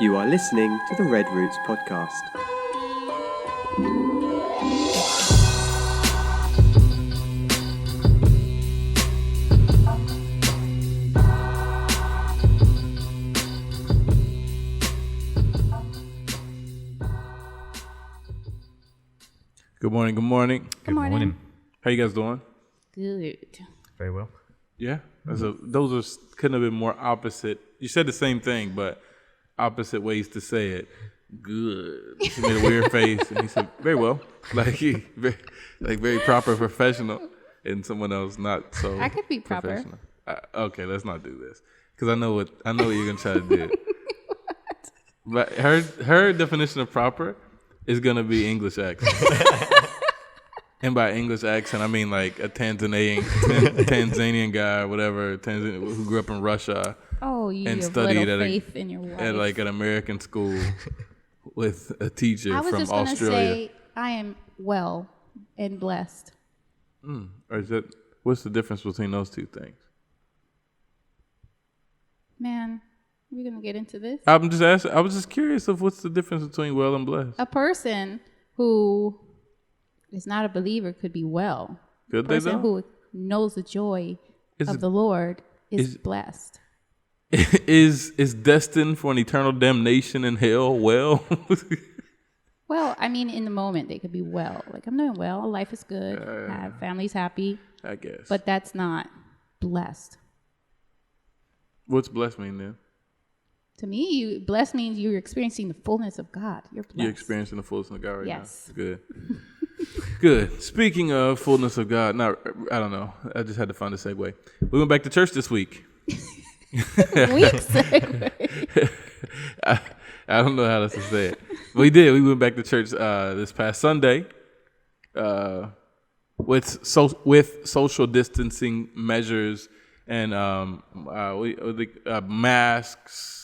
You are listening to the Red Roots podcast. Good morning. Good morning. Good morning. How you guys doing? Good. Very well. Yeah. Those couldn't have been more opposite. You said the same thing, but opposite ways to say it. Good. He made a weird face, and he said, "Very well." Very proper, professional, and someone else not so. I could be proper. Professional. Okay, let's not do this because I know what you're gonna try to do. But her definition of proper is gonna be English accent. And by English accent, I mean like a Tanzanian guy or whatever, who grew up in Russia. Oh, you and have studied little faith in your wife. at like an American school with a teacher from Australia. I was just going to say I am well and blessed. Or what's the difference between those two things? Man, we're going to get into this. I'm just asking. I was just curious of what's the difference between well and blessed. A person who is not a believer could be well. Could a they person though? who knows the joy of the Lord is blessed. Is destined for an eternal damnation in hell well? Well, I mean, in the moment, they could be well. Like, I'm doing well. Life is good. Family's happy. I guess. But that's not blessed. What's blessed mean then? To me, blessed means you're experiencing the fullness of God. You're blessed. You're experiencing the fullness of God right now. Yes. Good. Good. Speaking of fullness of God, I don't know. I just had to find a segue. We went back to church this week. Weak segue. I don't know how else to say it. We did. We went back to church this past Sunday with social distancing measures and masks.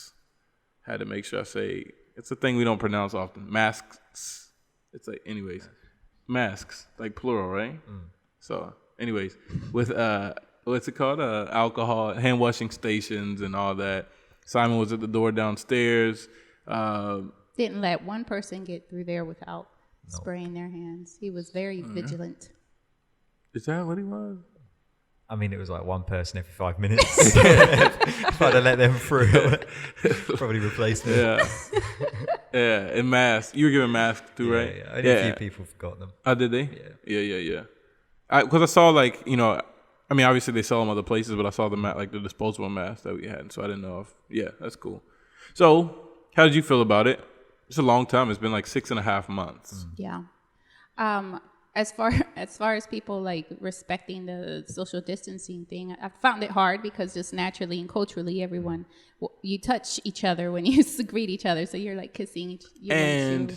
Had to make sure I say it's a thing we don't pronounce often. Masks. It's like anyways, masks like plural, right? So anyways, with what's it called? Alcohol, hand washing stations, and all that. Simon was at the door downstairs. Didn't let one person get through there without spraying their hands. He was very vigilant. Is that what he was? I mean, it was like one person every 5 minutes. If I'd have let them through, probably replaced me. Yeah, and masks. You were giving masks too, right? Yeah. Only a few people forgot them. Oh, did they? Yeah. Because I saw like, I mean, obviously they sell them other places, but I saw the disposable masks that we had, so I didn't know if. That's cool. So, how did you feel about it? It's a long time. It's been like 6.5 months. Yeah. As far as people like respecting the social distancing thing, I found it hard because just naturally and culturally, everyone you touch each other when you greet each other, so you're like kissing, you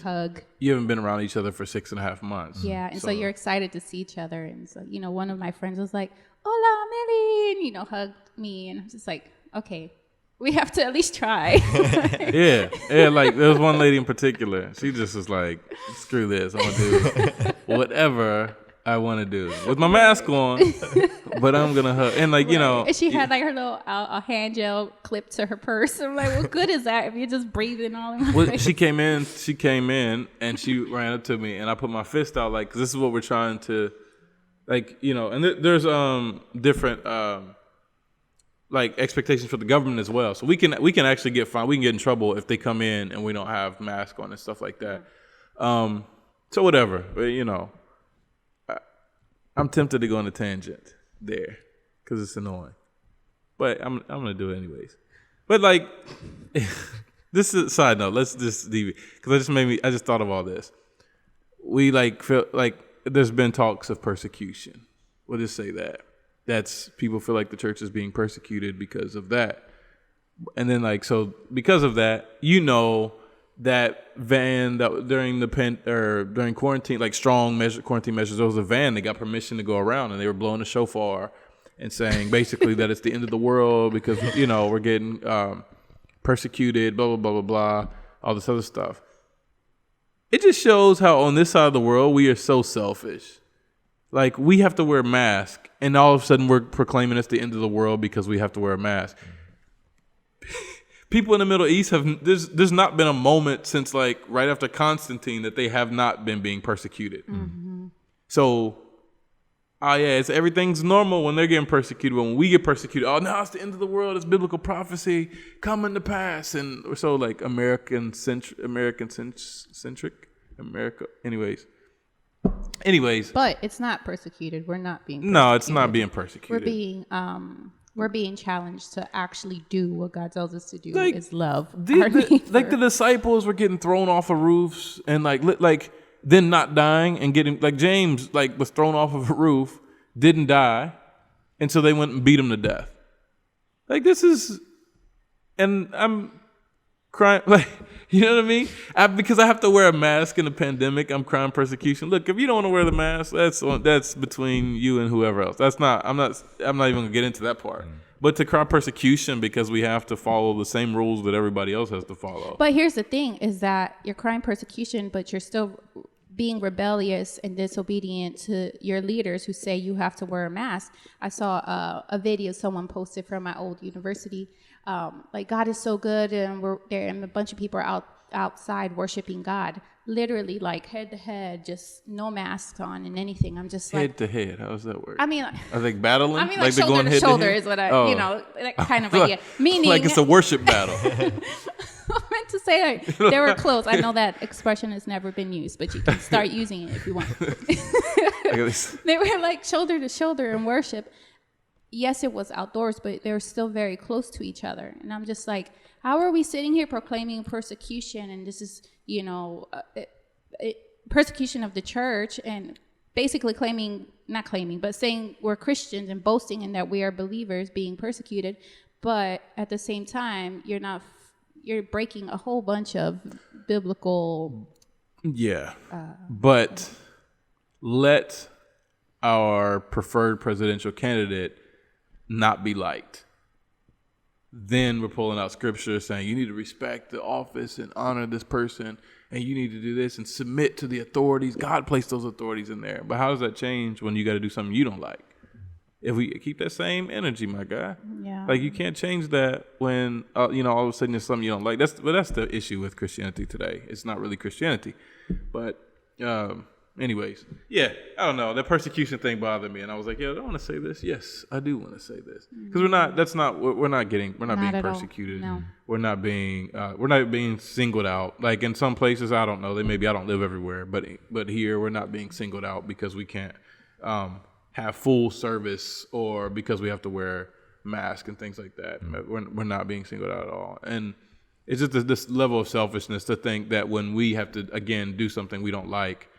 hug. You haven't been around each other for 6.5 months. Yeah, and so you're excited to see each other, and so one of my friends was like, "Hola, Millie," and hugged me, and I was just like, okay. We have to at least try. Yeah. Like there was one lady in particular. She just was like, "Screw this! I'm gonna do whatever I want to do with my mask on, but I'm gonna hug." And like and she had like her little hand gel clipped to her purse. I'm like, what good is that if you're just breathing all in my face? She came in, and she ran up to me, and I put my fist out like, 'cause this is what we're trying to, like, and there's different. Like expectations for the government as well, so we can actually get fined. We can get in trouble if they come in and we don't have masks on and stuff like that. So whatever, but I'm tempted to go on a tangent there because it's annoying, but I'm gonna do it anyways. But like, this is a side note. Let's just leave it because I just thought of all this. We like feel like there's been talks of persecution. We'll just say that. That's people feel like the church is being persecuted because of that. And then because of that, that van that during quarantine, like quarantine measures, there was a van that got permission to go around, and they were blowing the shofar and saying basically that it's the end of the world because we're getting persecuted, blah blah blah blah blah, all this other stuff. It just shows how on this side of the world we are so selfish. Like, we have to wear a mask, and all of a sudden we're proclaiming it's the end of the world because we have to wear a mask. people in the Middle East there's not been a moment since like right after Constantine that they have not been being persecuted. Mm-hmm. So, everything's normal when they're getting persecuted. When we get persecuted, now it's the end of the world. It's biblical prophecy coming to pass, and we're so like American centric. America. Anyways. But it's not persecuted. We're not being persecuted. No, it's not being persecuted. We're being challenged to actually do what God tells us to do, like, is love. The disciples were getting thrown off of roofs and like then not dying and getting, like James like was thrown off of a roof, didn't die, and so they went and beat him to death. Like this is, and I'm crying, like, you know what I mean? Because I have to wear a mask in the pandemic, I'm crying persecution. Look, if you don't want to wear the mask, that's between you and whoever else. I'm not even gonna get into that part. But to cry persecution because we have to follow the same rules that everybody else has to follow. But here's the thing: is that you're crying persecution, but you're still being rebellious and disobedient to your leaders who say you have to wear a mask. I saw a video someone posted from my old university. Like, God is so good, and we're there, and a bunch of people are outside worshiping God, literally like head to head, just no masks on and anything. I'm just like head to head. How does that work? I mean, I think battling. I mean, like shoulder going to head shoulder head? is what I, that kind of like, idea. Meaning, like it's a worship battle. I meant to say that they were close. I know that expression has never been used, but you can start using it if you want. They were like shoulder to shoulder in worship. Yes, it was outdoors, but they were still very close to each other. And I'm just like, how are we sitting here proclaiming persecution? And this is, persecution of the church, and basically saying we're Christians and boasting in that we are believers being persecuted. But at the same time, you're breaking a whole bunch of biblical. Yeah. But let our preferred presidential candidate not be liked. Then we're pulling out scripture saying you need to respect the office and honor this person, and you need to do this and submit to the authorities. God placed those authorities in there. But how does that change when you got to do something you don't like? If we keep that same energy, my guy, like you can't change that when all of a sudden there's something you don't like. That's the issue with Christianity today. It's not really Christianity, but anyways, I don't know. That persecution thing bothered me, and I was like, I don't want to say this. Yes, I do want to say this because we're not being persecuted. No. We're not being singled out. Like in some places, I don't know. I don't live everywhere, but here we're not being singled out because we can't have full service or because we have to wear masks and things like that. We're not being singled out at all. And it's just this level of selfishness to think that when we have to, again, do something we don't like,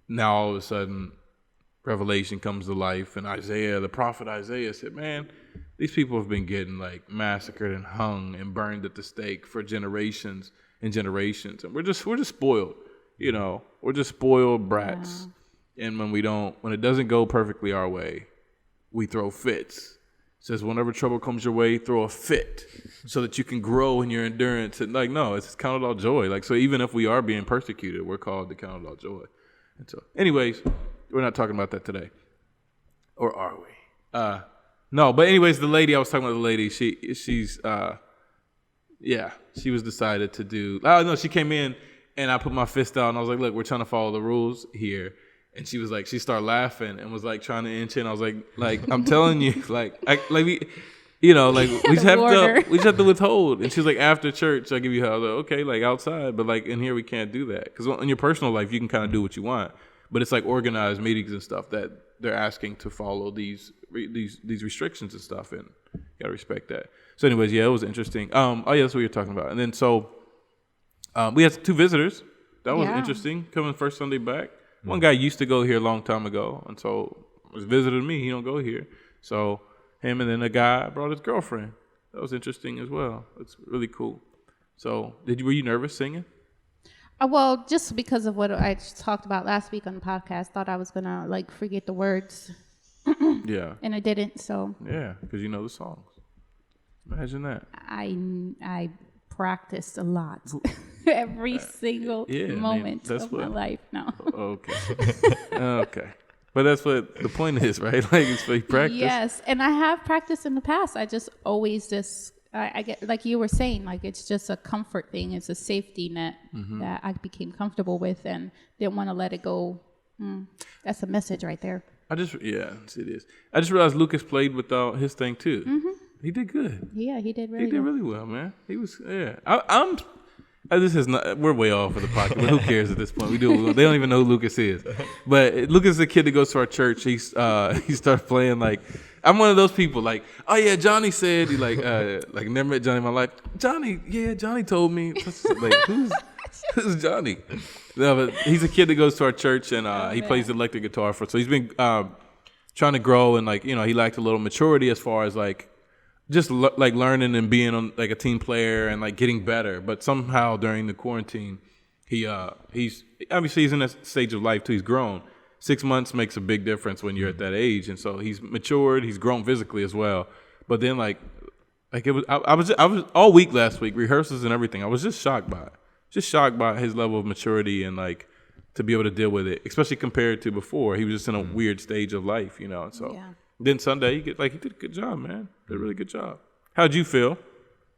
now all of a sudden Revelation comes to life, and the prophet Isaiah said, man, these people have been getting like massacred and hung and burned at the stake for generations and generations. And we're just spoiled, we're just spoiled brats. Yeah. And when it doesn't go perfectly our way, we throw fits. It says, whenever trouble comes your way, throw a fit so that you can grow in your endurance. And like, no, it's counted all joy. Like, so even if we are being persecuted, we're called to count it all joy. And so, anyways, we're not talking about that today. Or are we? No, but anyways, the lady, I was talking about the lady, she's she was decided to do, she came in and I put my fist out and I was like, look, we're trying to follow the rules here. And she was like, she started we just trying to inch in. I was like, I'm telling you, we just have to withhold. And she's like, after church, I'll give you how. I was like, okay, like outside, but like in here, we can't do that. Because in your personal life, you can kind of do what you want. But it's like organized meetings and stuff that they're asking to follow these restrictions and stuff. And you got to respect that. So anyways, it was interesting. That's what you're talking about. And then so we had 2 visitors. That was interesting, coming first Sunday back. One guy used to go here a long time ago, and so was visiting me. He don't go here. So him and then a guy brought his girlfriend. That was interesting as well. It's really cool. So were you nervous singing? Well, just because of what I talked about last week on the podcast, thought I was going to forget the words. Yeah. And I didn't, so. Yeah, because you know the songs. Imagine that. I practiced a lot. Every single moment of my life. No. Okay. Okay. But that's what the point is, right? Like it's for practice. Yes, and I have practiced in the past. I just always I get, like you were saying, like it's just a comfort thing. It's a safety net that I became comfortable with and didn't want to let it go. That's a message right there. It is. I just realized Lucas played without his thing too. He did good. Yeah, he did really He did really well, man. He was, yeah. This is not. We're way off of the podcast, but who cares at this point? We do. They don't even know who Lucas is. But Lucas is a kid that goes to our church. He starts playing like. I'm one of those people like, oh yeah, Johnny said he like never met Johnny in my life. Johnny told me. Like who's Johnny? No, but he's a kid that goes to our church and he plays the electric guitar so he's been trying to grow and like he lacked a little maturity as far as like just like learning and being on like a team player and like getting better. But somehow during the quarantine, he's obviously he's in that stage of life too. He's grown. 6 months makes a big difference when you're at that age, and so he's matured. He's grown physically as well. But then like it was I was all week last week rehearsals and everything. I was just shocked by his level of maturity and like to be able to deal with it, especially compared to before. He was just in a weird stage of life, And so then Sunday he did a good job, man. Did a really good job. How'd you feel?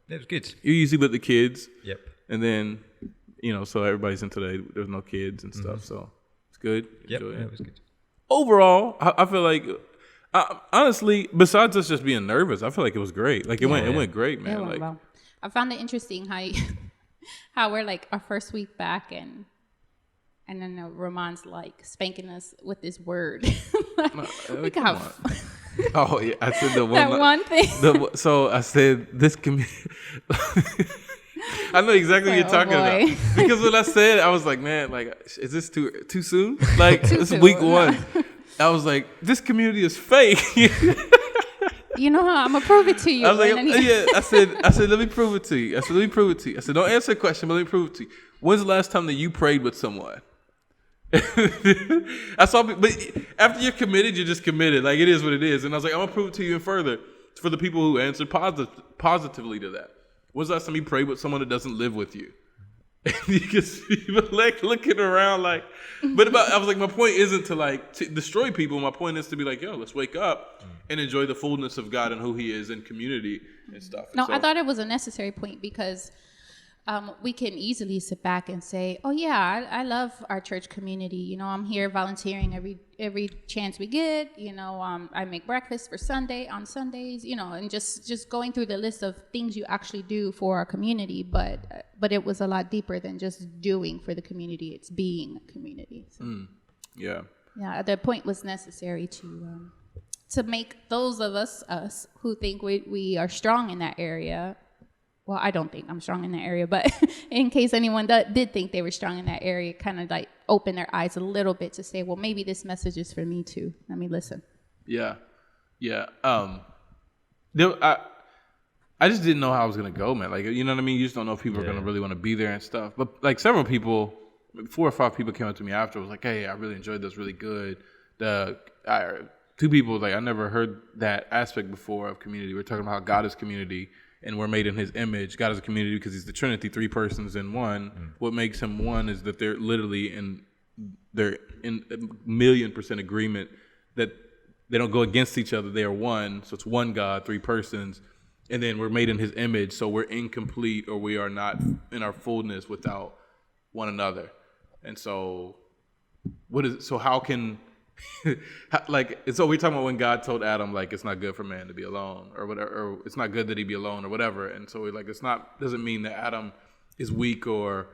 It was good. You usually with the kids. Yep. And then so everybody's in today. There's no kids and stuff, so. Good. Yep, it was good. Overall, I feel like, honestly, besides us just being nervous, I feel like it was great. Like it went great, man. It went well. I found it interesting how we're like our first week back and then Ramon's like spanking us with this word. Like oh yeah, I said the one. That one thing. So I said this I know exactly what you're talking about. Because when I said, I was like, man, like, is this too soon? Like, it's week one. I was like, this community is fake. You know how I'm gonna prove it to you. I was like, I said, let me prove it to you. I said, don't answer the question, but let me prove it to you. When's the last time that you prayed with someone? I saw, but after you're committed, you're just committed. Like, it is what it is. And I was like, I'm gonna prove it to you even further for the people who answered positively to that. When's the last time you prayed with someone that doesn't live with you? And you can see people like looking around like, I was like, my point isn't to destroy people. My point is to be like, yo, let's wake up and enjoy the fullness of God and who he is in community and stuff. No, I thought it was a necessary point because we can easily sit back and say, oh yeah, I love our church community. I'm here volunteering every chance we get. I make breakfast on Sundays, and just going through the list of things you actually do for our community. But it was a lot deeper than just doing for the community. It's being a community. So. Yeah. Yeah. The point was necessary to make those of us who think we are strong in that area. Well, I don't think I'm strong in that area, but in case anyone did think they were strong in that area, kind of like open their eyes a little bit to say, well, maybe this message is for me too. Let me listen. Yeah. I just didn't know how I was going to go, man. Like, you know what I mean? You just don't know if people are going to really want to be there and stuff. But like several people, 4 or 5 people came up to me after, was like, hey, I really enjoyed this, really good. 2 people, like, I never heard that aspect before of community. We're talking about how God is community. And we're made in his image. God is a community because he's the Trinity, 3 persons in one. What makes him one is that they're literally they're in 1,000,000% agreement that they don't go against each other. They are one. So it's one God, 3 persons. And then we're made in his image. So we're incomplete or we are not in our fullness without one another. And so how can... so we're talking about when God told Adam, like, it's not good for man to be alone or whatever, or it's not good that he be alone or whatever. And so we're like, doesn't mean that Adam is weak or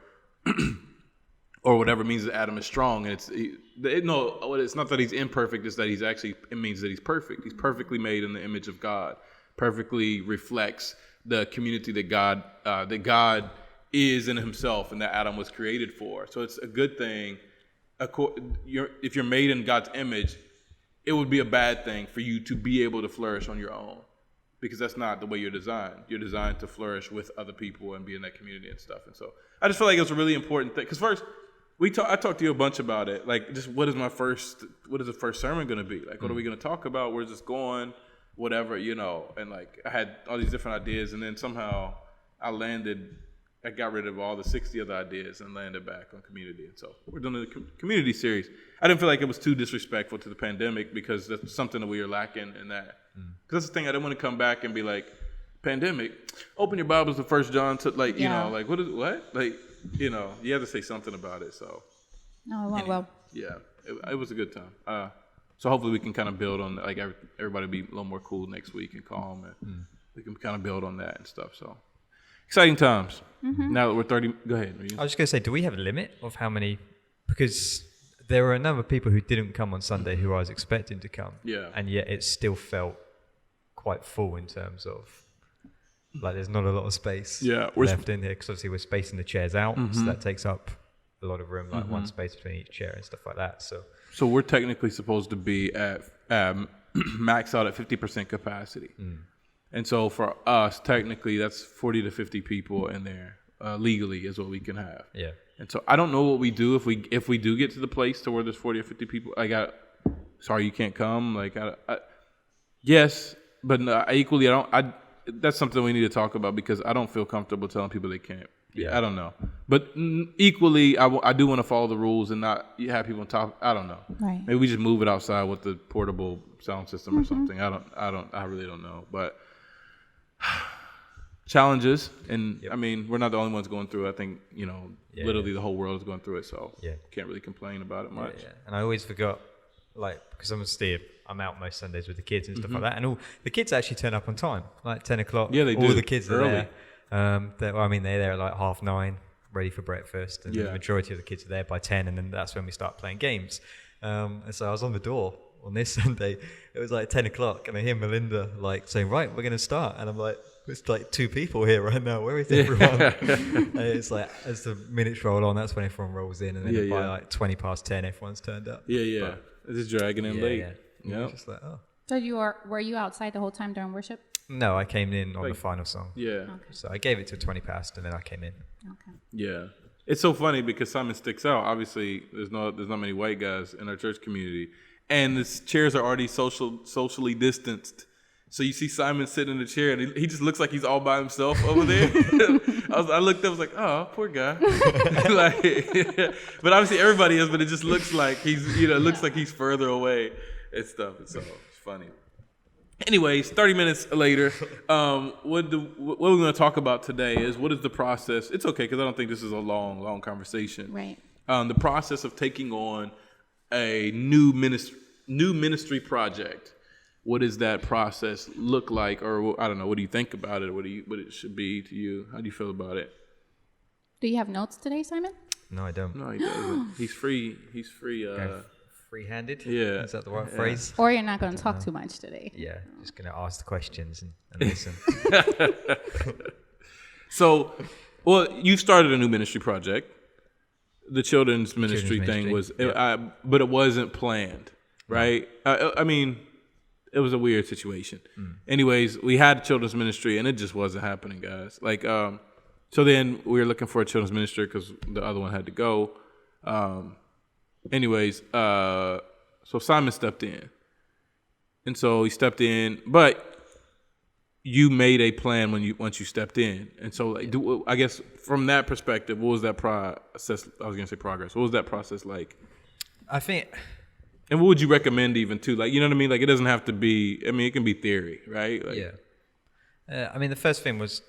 whatever. It means that Adam is strong. And it's not that he's imperfect. It's that it means that he's perfect. He's perfectly made in the image of God, perfectly reflects the community that God is in himself and that Adam was created for. So it's a good thing. If you're made in God's image, it would be a bad thing for you to be able to flourish on your own, because that's not the way you're designed. You're designed to flourish with other people and be in that community and stuff. And so I just feel like it was a really important thing. Because first, I talked to you a bunch about it. Like, just what is the first sermon going to be? Like, what are we going to talk about? Where's this going? Whatever, And like, I had all these different ideas, and then somehow I got rid of all the 60 other ideas and landed back on community. And so we're doing a community series. I didn't feel like it was too disrespectful to the pandemic because that's something that we are lacking in that. Because that's the thing, I didn't want to come back and be like, pandemic. Open your Bibles to 1 John to like, you Yeah. know, like what? Like, you know, you have to say something about it. So No, it went well. yeah, it was a good time. So hopefully we can kind of build on like everybody be a little more cool next week and calm, and we can kind of build on that and stuff. So exciting times. Now that we're 30, go ahead. I was just going to say, do we have a limit of how many? Because there were a number of people who didn't come on Sunday who I was expecting to come. Yeah. And yet it still felt quite full in terms of, like, there's not a lot of space left in here, because obviously we're spacing the chairs out, so that takes up a lot of room, like one space between each chair and stuff like that. So we're technically supposed to be at max out at 50% capacity. And so for us, technically, that's 40 to 50 people in there. Legally is what we can have. Yeah. And so I don't know what we do if we do get to the place to where there's 40 or 50 people. Sorry, you can't come. Like, yes, but equally, that's something we need to talk about, because I don't feel comfortable telling people they can't. Yeah, I don't know. But equally, I do want to follow the rules and not have people on top. I don't know. Right. Maybe we just move it outside with the portable sound system or something. I really don't know. But challenges, and I mean, we're not the only ones going through it. I think, you know, literally the whole world is going through it, so can't really complain about it much. Yeah. And I always forgot, like, because I'm out most Sundays with the kids and stuff like that, and all the kids actually turn up on time, like 10 o'clock. Yeah, they do. All the kids are early. there. They're there at like 9:30, ready for breakfast, and the majority of the kids are there by 10, and then that's when we start playing games. And so I was on the door on this Sunday. It was like 10 o'clock, and I hear Melinda like saying, "Right, we're going to start," and I'm like, "It's like 2 people here right now. Where is everyone?" And it's like, as the minutes roll on, that's when everyone rolls in, and then by like 20 past 10, everyone's turned up. Yeah. It's just dragging in late. Yeah. Just like, oh. So were you outside the whole time during worship? No, I came in on the final song. Yeah. Okay. So I gave it to 20 past, and then I came in. Okay. Yeah. It's so funny because Simon sticks out. Obviously, there's not many white guys in our church community, and the chairs are already socially distanced. So you see Simon sitting in the chair, and he just looks like he's all by himself over there. I looked up, I was like, oh, poor guy. But obviously everybody is, but it just looks like he's further away and stuff. And so it's funny. Anyways, 30 minutes later, what we're going to talk about today is, what is the process? It's okay, because I don't think this is a long conversation. Right. The process of taking on a new ministry project. What does that process look like? Or I don't know, what do you think about it? What it should be to you? How do you feel about it? Do you have notes today, Simon? No, I don't. No, he doesn't. He's free. Free-handed? Yeah. Is that the right phrase? Or you're not going to talk too much today? Yeah, just going to ask the questions and listen. So, you started a new ministry project. The children's ministry thing was, but it wasn't planned, right? I mean, it was a weird situation. Anyways, we had children's ministry, and it just wasn't happening, guys. Like, so then we were looking for a children's ministry because the other one had to go. So Simon stepped in, and so he stepped in, but you made a plan once you stepped in, and so like, I guess from that perspective, what was that process? I was gonna say progress. What was that process like? I think. And what would you recommend even too? Like, you know what I mean? Like, it doesn't have to be, I mean, it can be theory, right? Like, yeah. I mean, the first thing was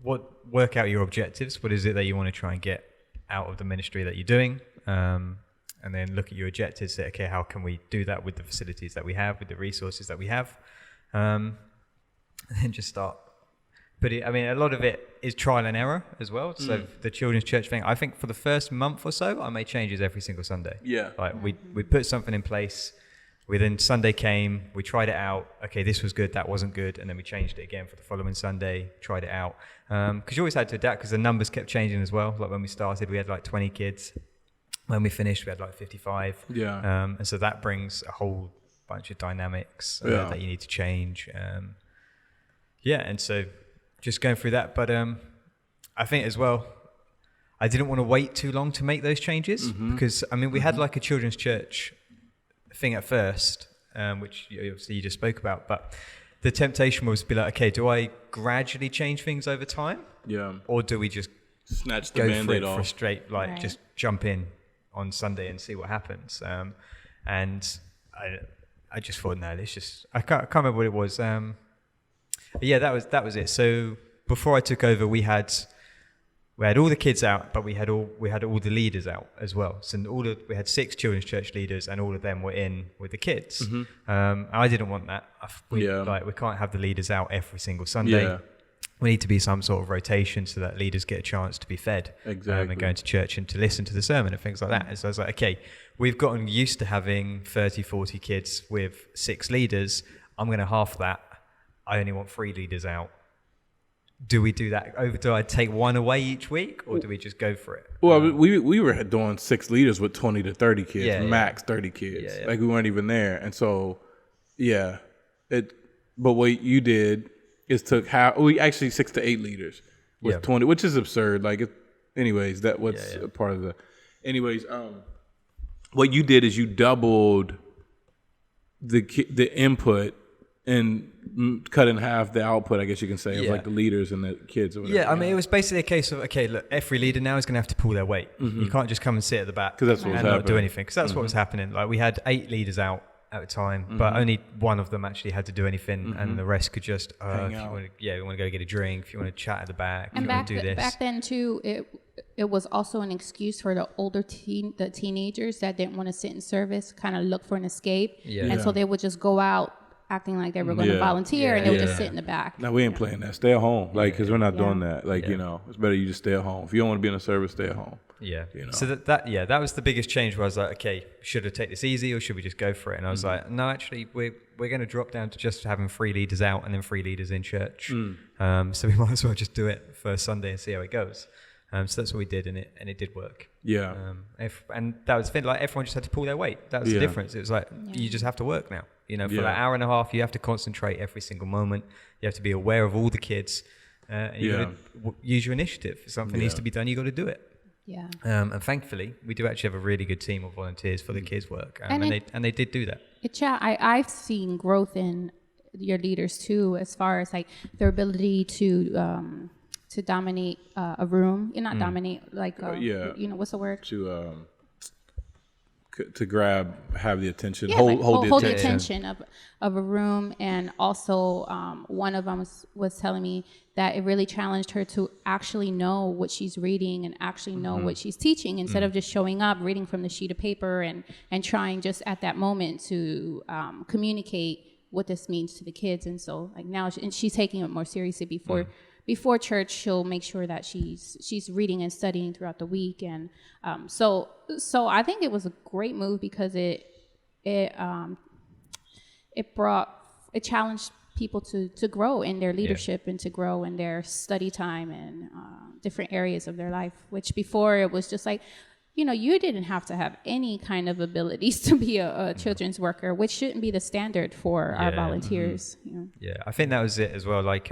work out your objectives. What is it that you want to try and get out of the ministry that you're doing? And then look at your objectives, say, okay, how can we do that with the facilities that we have, with the resources that we have? And then just start. But I mean, a lot of it is trial and error as well. So the children's church thing, I think for the first month or so, I made changes every single Sunday. Yeah. Like we put something in place. Then Sunday came, we tried it out. Okay, this was good, that wasn't good. And then we changed it again for the following Sunday, tried it out. Because you always had to adapt because the numbers kept changing as well. Like when we started, we had like 20 kids. When we finished, we had like 55. Yeah. And so that brings a whole bunch of dynamics that you need to change. And so just going through that. But I think as well, I didn't want to wait too long to make those changes because, I mean, we had like a children's church thing at first, which obviously you just spoke about. But the temptation was to be like, okay, do I gradually change things over time? Yeah. Or do we just snatch the Band-Aid off? For straight, like just jump in on Sunday and see what happens? And I just thought, no, let's just, I can't remember what it was. Yeah, that was it. So before I took over, we had all the kids out, but we had all the leaders out as well. So we had 6 children's church leaders, and all of them were in with the kids. I didn't want that. We can't have the leaders out every single Sunday. Yeah. We need to be some sort of rotation so that leaders get a chance to be fed. Exactly. And going to church and to listen to the sermon and things like that. And so I was like, okay, we've gotten used to having 30, 40 kids with 6 leaders. I'm going to half that. I only want 3 leaders out. Do we do that? Do I take one away each week, or do we just go for it? Well, we were doing 6 leaders with 20 to 30 kids, max 30 kids. Yeah. Like we weren't even there, and so But what you did is took 6 to 8 leaders with 20, which is absurd. Like, anyways, that was a part of the. Anyways, what you did is you doubled the input and cut in half the output, I guess you can say, of like the leaders and the kids or whatever. Yeah, I mean, it was basically a case of, okay, look, every leader now is going to have to pull their weight. You can't just come and sit at the back 'Cause that's what was and not do happening. anything. Because that's what was happening. Like, we had 8 leaders out at a time, but only one of them actually had to do anything, and the rest could just, Hang if out. you want to go get a drink, if you want to chat at the back, And if you want to do this. back then too, it was also an excuse for the older the teenagers that didn't want to sit in service, kind of look for an escape, and so they would just go out acting like they were going to volunteer, and they would just sit in the back. No, we ain't playing that. Stay at home, like, because we're not doing that. Like, it's better you just stay at home. If you don't want to be in a service, stay at home. Yeah. You know? So that was the biggest change, where I was like, okay, should I take this easy or should we just go for it? And I was like, no, actually, we're going to drop down to just having 3 leaders out and then 3 leaders in church. So we might as well just do it first Sunday and see how it goes. So that's what we did, and it did work. Yeah. And that was the thing, like, everyone just had to pull their weight. That was the difference. It was like, you just have to work now. For that hour and a half, you have to concentrate every single moment. You have to be aware of all the kids. And you got to use your initiative. If something needs to be done, you got to do it. Yeah. And thankfully, we do actually have a really good team of volunteers for the kids' work, and they did do that. I've seen growth in your leaders too, as far as like their ability to dominate a room. Not dominate, like what's the word? To have the attention, hold the attention of a room. And also one of them was telling me that it really challenged her to actually know what she's reading and actually know what she's teaching, instead of just showing up, reading from the sheet of paper and trying just at that moment to communicate what this means to the kids. And so like now she's taking it more seriously. Before church, she'll make sure that she's reading and studying throughout the week, and so I think it was a great move, because it challenged people to grow in their leadership and to grow in their study time and different areas of their life. Which before it was just like, you didn't have to have any kind of abilities to be a children's worker, which shouldn't be the standard for our volunteers. Yeah, I think that was it as well. Like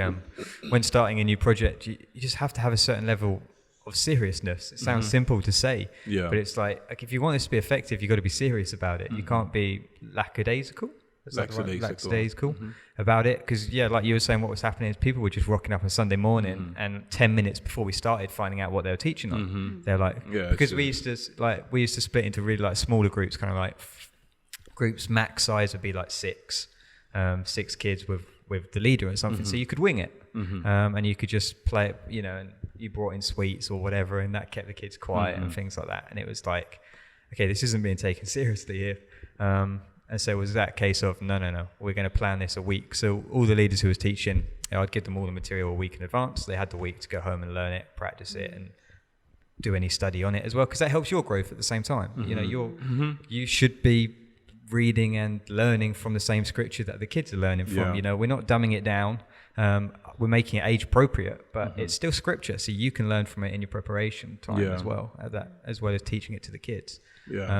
when starting a new project, you just have to have a certain level of seriousness. It sounds simple to say, but it's like if you want this to be effective, you've got to be serious about it. You can't be lackadaisical. Lackadaisical about it, because like you were saying, what was happening is people were just rocking up on Sunday morning, and 10 minutes before we started finding out what they were teaching on, they're like, because we used to split into really like smaller groups, kind of like groups max size would be like 6 kids with the leader or something, so you could wing it, and you could just play it, and you brought in sweets or whatever, and that kept the kids quiet and things like that. And it was like, okay, this isn't being taken seriously here. And so it was that case of, no, we're going to plan this a week. So all the leaders who was teaching, I'd give them all the material a week in advance. They had the week to go home and learn it, practice it, and do any study on it as well, because that helps your growth at the same time. You should be reading and learning from the same scripture that the kids are learning from. We're not dumbing it down. We're making it age appropriate, but it's still scripture, so you can learn from it in your preparation time as well as teaching it to the kids.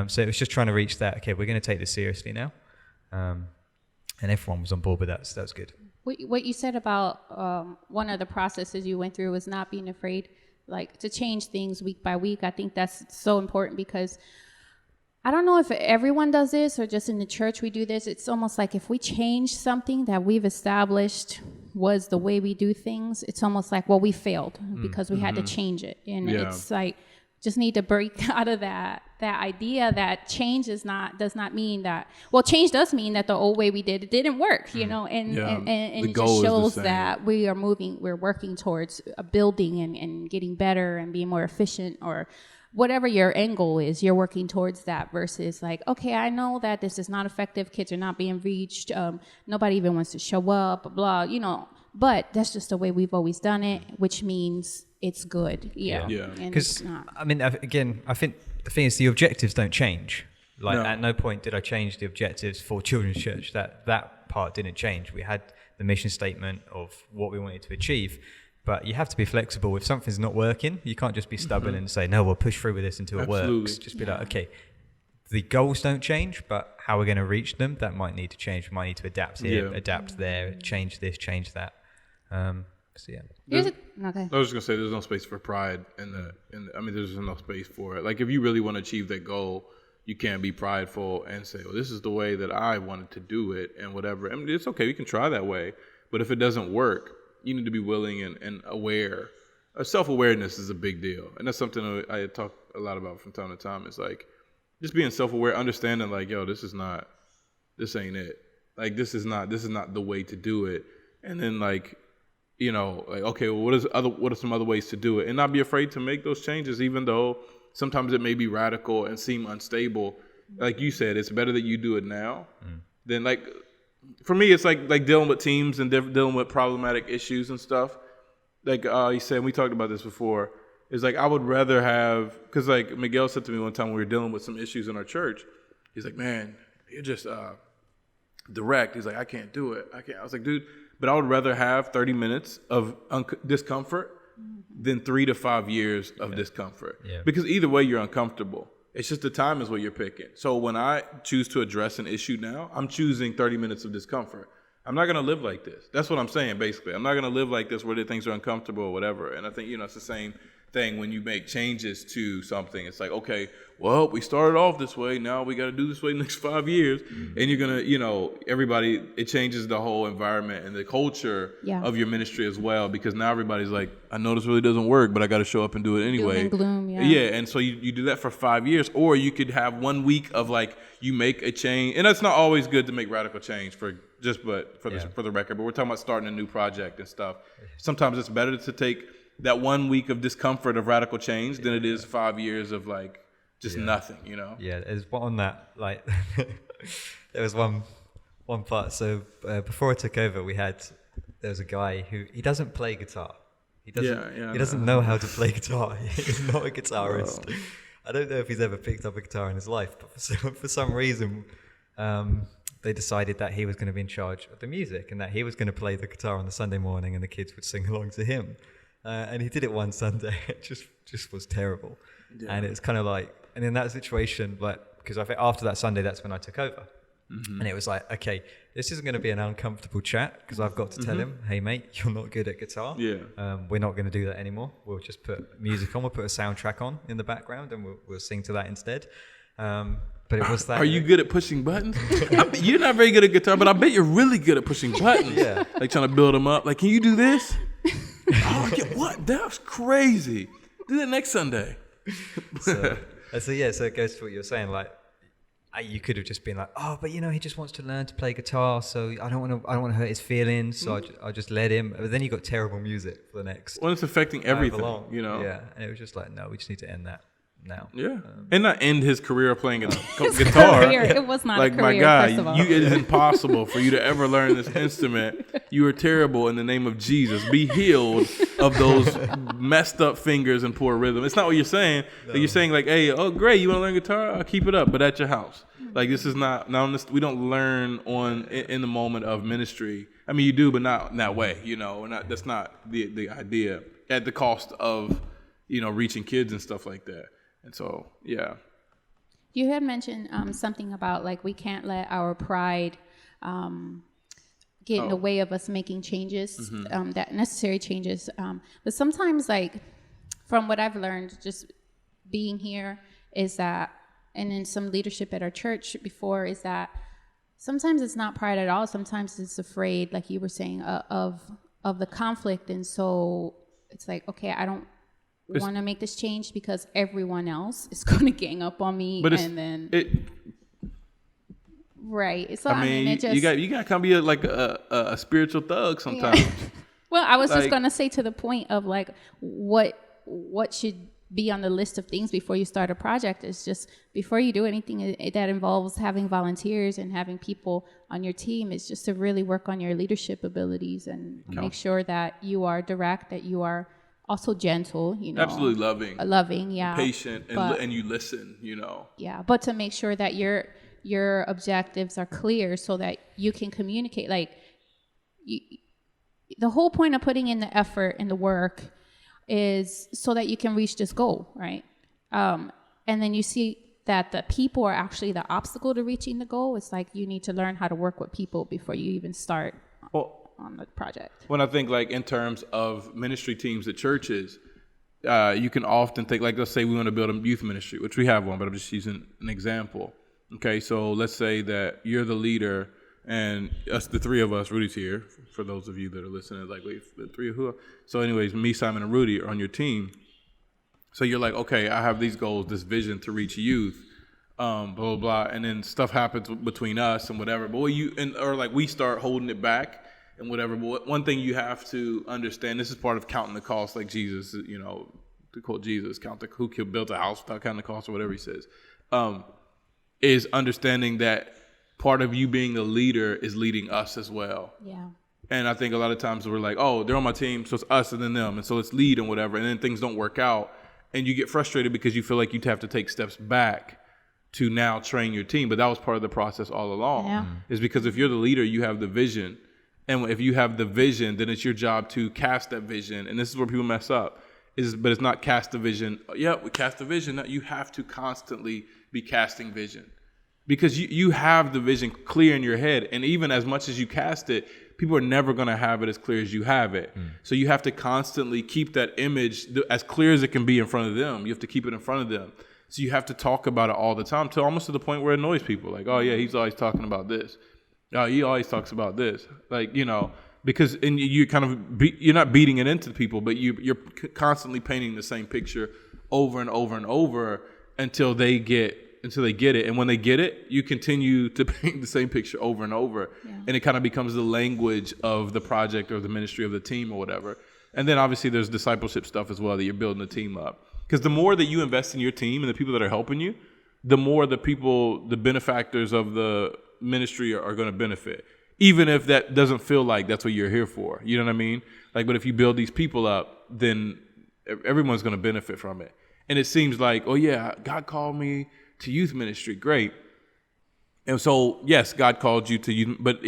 So it was just trying to reach that. Okay, we're going to take this seriously now, and everyone was on board with that. So that was good. What you said about one of the processes you went through was not being afraid, like to change things week by week. I think that's so important, because I don't know if everyone does this or just in the church we do this. It's almost like if we change something that we've established was the way we do things, it's almost like, well, we failed because we had to change it. And it's like, just need to break out of that idea that change does not mean that, well, change does mean that the old way we did it didn't work, you know, and it just shows that we're working towards a building and getting better and being more efficient, or whatever your end goal is, you're working towards that, versus like, okay, I know that this is not effective, kids are not being reached, nobody even wants to show up, blah, you know, but that's just the way we've always done it, which means it's good. Yeah. Because, I mean, again, I think the thing is the objectives don't change. Like, at no point did I change the objectives for Children's Church. That part didn't change. We had the mission statement of what we wanted to achieve, but you have to be flexible. If something's not working, you can't just be stubborn and say, no, we'll push through with this until it works. Just be like, okay, the goals don't change, but how we're going to reach them, that might need to change. We might need to adapt here, adapt there, change this, change that. So yeah. Okay. I was just gonna say there's no space for pride in the I mean, there's no space for it. Like, if you really want to achieve that goal, you can't be prideful and say, well, this is the way that I wanted to do it and whatever. I mean, it's okay, you can try that way, but if it doesn't work, you need to be willing and aware. Self-awareness is a big deal, and that's something I talk a lot about from time to time. It's like just being self-aware, understanding like, yo, this ain't it. Like, this is not the way to do it. And then like, you know, like, okay, well, what are some other ways to do it? And not be afraid to make those changes, even though sometimes it may be radical and seem unstable. Like you said, it's better that you do it now than, like, for me, it's like dealing with teams and dealing with problematic issues and stuff. Like you said, we talked about this before, is like I would rather have, because like Miguel said to me one time when we were dealing with some issues in our church, he's like, man, you're just direct. He's like, I can't do it. I was like, dude, but I would rather have 30 minutes of discomfort than 3 to 5 years of discomfort. Yeah. Because either way, you're uncomfortable. It's just the time is what you're picking. So when I choose to address an issue now, I'm choosing 30 minutes of discomfort. I'm not going to live like this. That's what I'm saying, basically. I'm not going to live like this where things are uncomfortable or whatever. And I think, you know, it's the same thing when you make changes to something. It's like, okay, well, we started off this way. Now we got to do this way the next 5 years. And you're going to, you know, everybody, it changes the whole environment and the culture of your ministry as well, because now everybody's like, I know this really doesn't work, but I got to show up and do it anyway. Doom and gloom, and so you do that for 5 years, or you could have 1 week of like, you make a change. And that's not always good to make radical change for the record, but we're talking about starting a new project and stuff. Sometimes it's better to take that 1 week of discomfort of radical change than it is 5 years of like just nothing, you know? Yeah, there's one on that, like, there was one part. So before I took over, there was a guy who, he doesn't play guitar. He doesn't know how to play guitar. He's not a guitarist. I don't know if he's ever picked up a guitar in his life, but for some reason, they decided that he was going to be in charge of the music and that he was going to play the guitar on the Sunday morning and the kids would sing along to him. And he did it one Sunday. It just was terrible. Yeah. And it's kind of like, and in that situation, like, because I think after that Sunday, that's when I took over. And it was like, okay, this isn't going to be an uncomfortable chat because I've got to tell him, hey, mate, you're not good at guitar. Yeah. We're not going to do that anymore. We'll just put music on. We'll put a soundtrack on in the background and we'll sing to that instead. But it was that. Are you good at pushing buttons? You're not very good at guitar, but I bet you're really good at pushing buttons. Yeah. Like trying to build them up. Like, can you do this? What? That's crazy. Do that next Sunday. So it goes to what you're saying. Like, you could have just been like, oh, but you know, he just wants to learn to play guitar, so I don't want to hurt his feelings, so I just let him. But then you got terrible music for the next. Well, it's affecting everything, you know. Yeah, and it was just like, no, we just need to end that now. Yeah, and not end his career playing guitar. It was not like, a career, my guy, first of all. it is impossible for you to ever learn this instrument. You are terrible. In the name of Jesus, be healed of those messed up fingers and poor rhythm. It's not what you're saying. No. Like, you're saying like, hey, oh great, you want to learn guitar? I'll keep it up, but at your house. Like, this is not. Now we don't learn in the moment of ministry. I mean, you do, but not in that way. You know, that's not the idea. At the cost of, you know, reaching kids and stuff like that. And so, yeah. You had mentioned something about like we can't let our pride get in the way of us making changes, that necessary changes. But sometimes, like, from what I've learned, just being here, is that, and in some leadership at our church before, is that sometimes it's not pride at all. Sometimes it's afraid, like you were saying, of the conflict. And so it's like, okay, I don't want to make this change because everyone else is going to gang up on me, and then right. So I mean, it just, you got to kind of be like a spiritual thug sometimes. Yeah. Well, I was Like, just going to say to the point of like what should be on the list of things before you start a project is just before you do anything that involves having volunteers and having people on your team is just to really work on your leadership abilities and make sure that you are direct, that you are also gentle, absolutely loving, yeah, patient, and you listen, yeah, but to make sure that your objectives are clear so that you can communicate. Like the whole point of putting in the effort and the work is so that you can reach this goal, right? And then you see that the people are actually the obstacle to reaching the goal. It's like you need to learn how to work with people before you even start on the project. When I think like in terms of ministry teams at churches, you can often think like, let's say we want to build a youth ministry, which we have one, but I'm just using an example. Okay, so let's say that you're the leader and us, the three of us, Rudy's here, for those of you that are listening, like, wait, the three of who? So anyways, me, Simon, and Rudy are on your team. So you're like, okay, I have these goals, this vision to reach youth, blah, blah, blah. And then stuff happens between us and whatever. But or like we start holding it back and whatever. But one thing you have to understand, this is part of counting the cost, like Jesus, to quote Jesus, who built a house without counting the cost or whatever he says, is understanding that part of you being a leader is leading us as well. Yeah. And I think a lot of times we're like, oh, they're on my team, so it's us and then them. And so let's lead and whatever. And then things don't work out. And you get frustrated because you feel like you have to take steps back to now train your team. But that was part of the process all along. Yeah. Is because if you're the leader, you have the vision. And if you have the vision, then it's your job to cast that vision. And this is where people mess up. But it's not cast the vision. Yeah, we cast the vision. No, you have to constantly be casting vision. Because you have the vision clear in your head. And even as much as you cast it, people are never going to have it as clear as you have it. So you have to constantly keep that image as clear as it can be in front of them. You have to keep it in front of them. So you have to talk about it all the time, almost to the point where it annoys people. Like, oh, yeah, he's always talking about this. Oh, he always talks about this. Like, because you kind of you're not beating it into people, but you're constantly painting the same picture over and over and over until they get it. And when they get it, you continue to paint the same picture over and over. Yeah. And it kind of becomes the language of the project or the ministry of the team or whatever. And then obviously there's discipleship stuff as well that you're building the team up. Because the more that you invest in your team and the people that are helping you, the more the benefactors of the ministry are going to benefit. Even if that doesn't feel like that's what you're here for. You know what I mean? Like, but if you build these people up, then everyone's going to benefit from it. And it seems like, oh yeah, God called me to youth ministry. Great. And so, yes, God called you to youth, but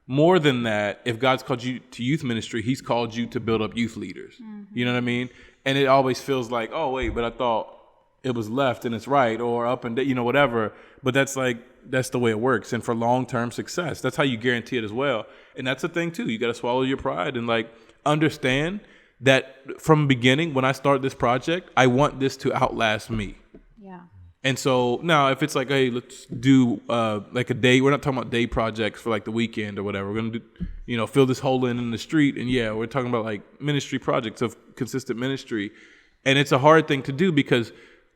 more than that, if God's called you to youth ministry, he's called you to build up youth leaders. Mm-hmm. You know what I mean? And it always feels like, oh, wait, but I thought it was left and it's right, or up and down, whatever. But that's the way it works. And for long-term success, that's how you guarantee it as well. And that's the thing too. You got to swallow your pride and understand that from the beginning, when I start this project, I want this to outlast me. Yeah. And so now if it's like, hey, let's do a day, we're not talking about day projects for the weekend or whatever. We're going to do, fill this hole in the street. And yeah, we're talking about ministry projects of consistent ministry. And it's a hard thing to do because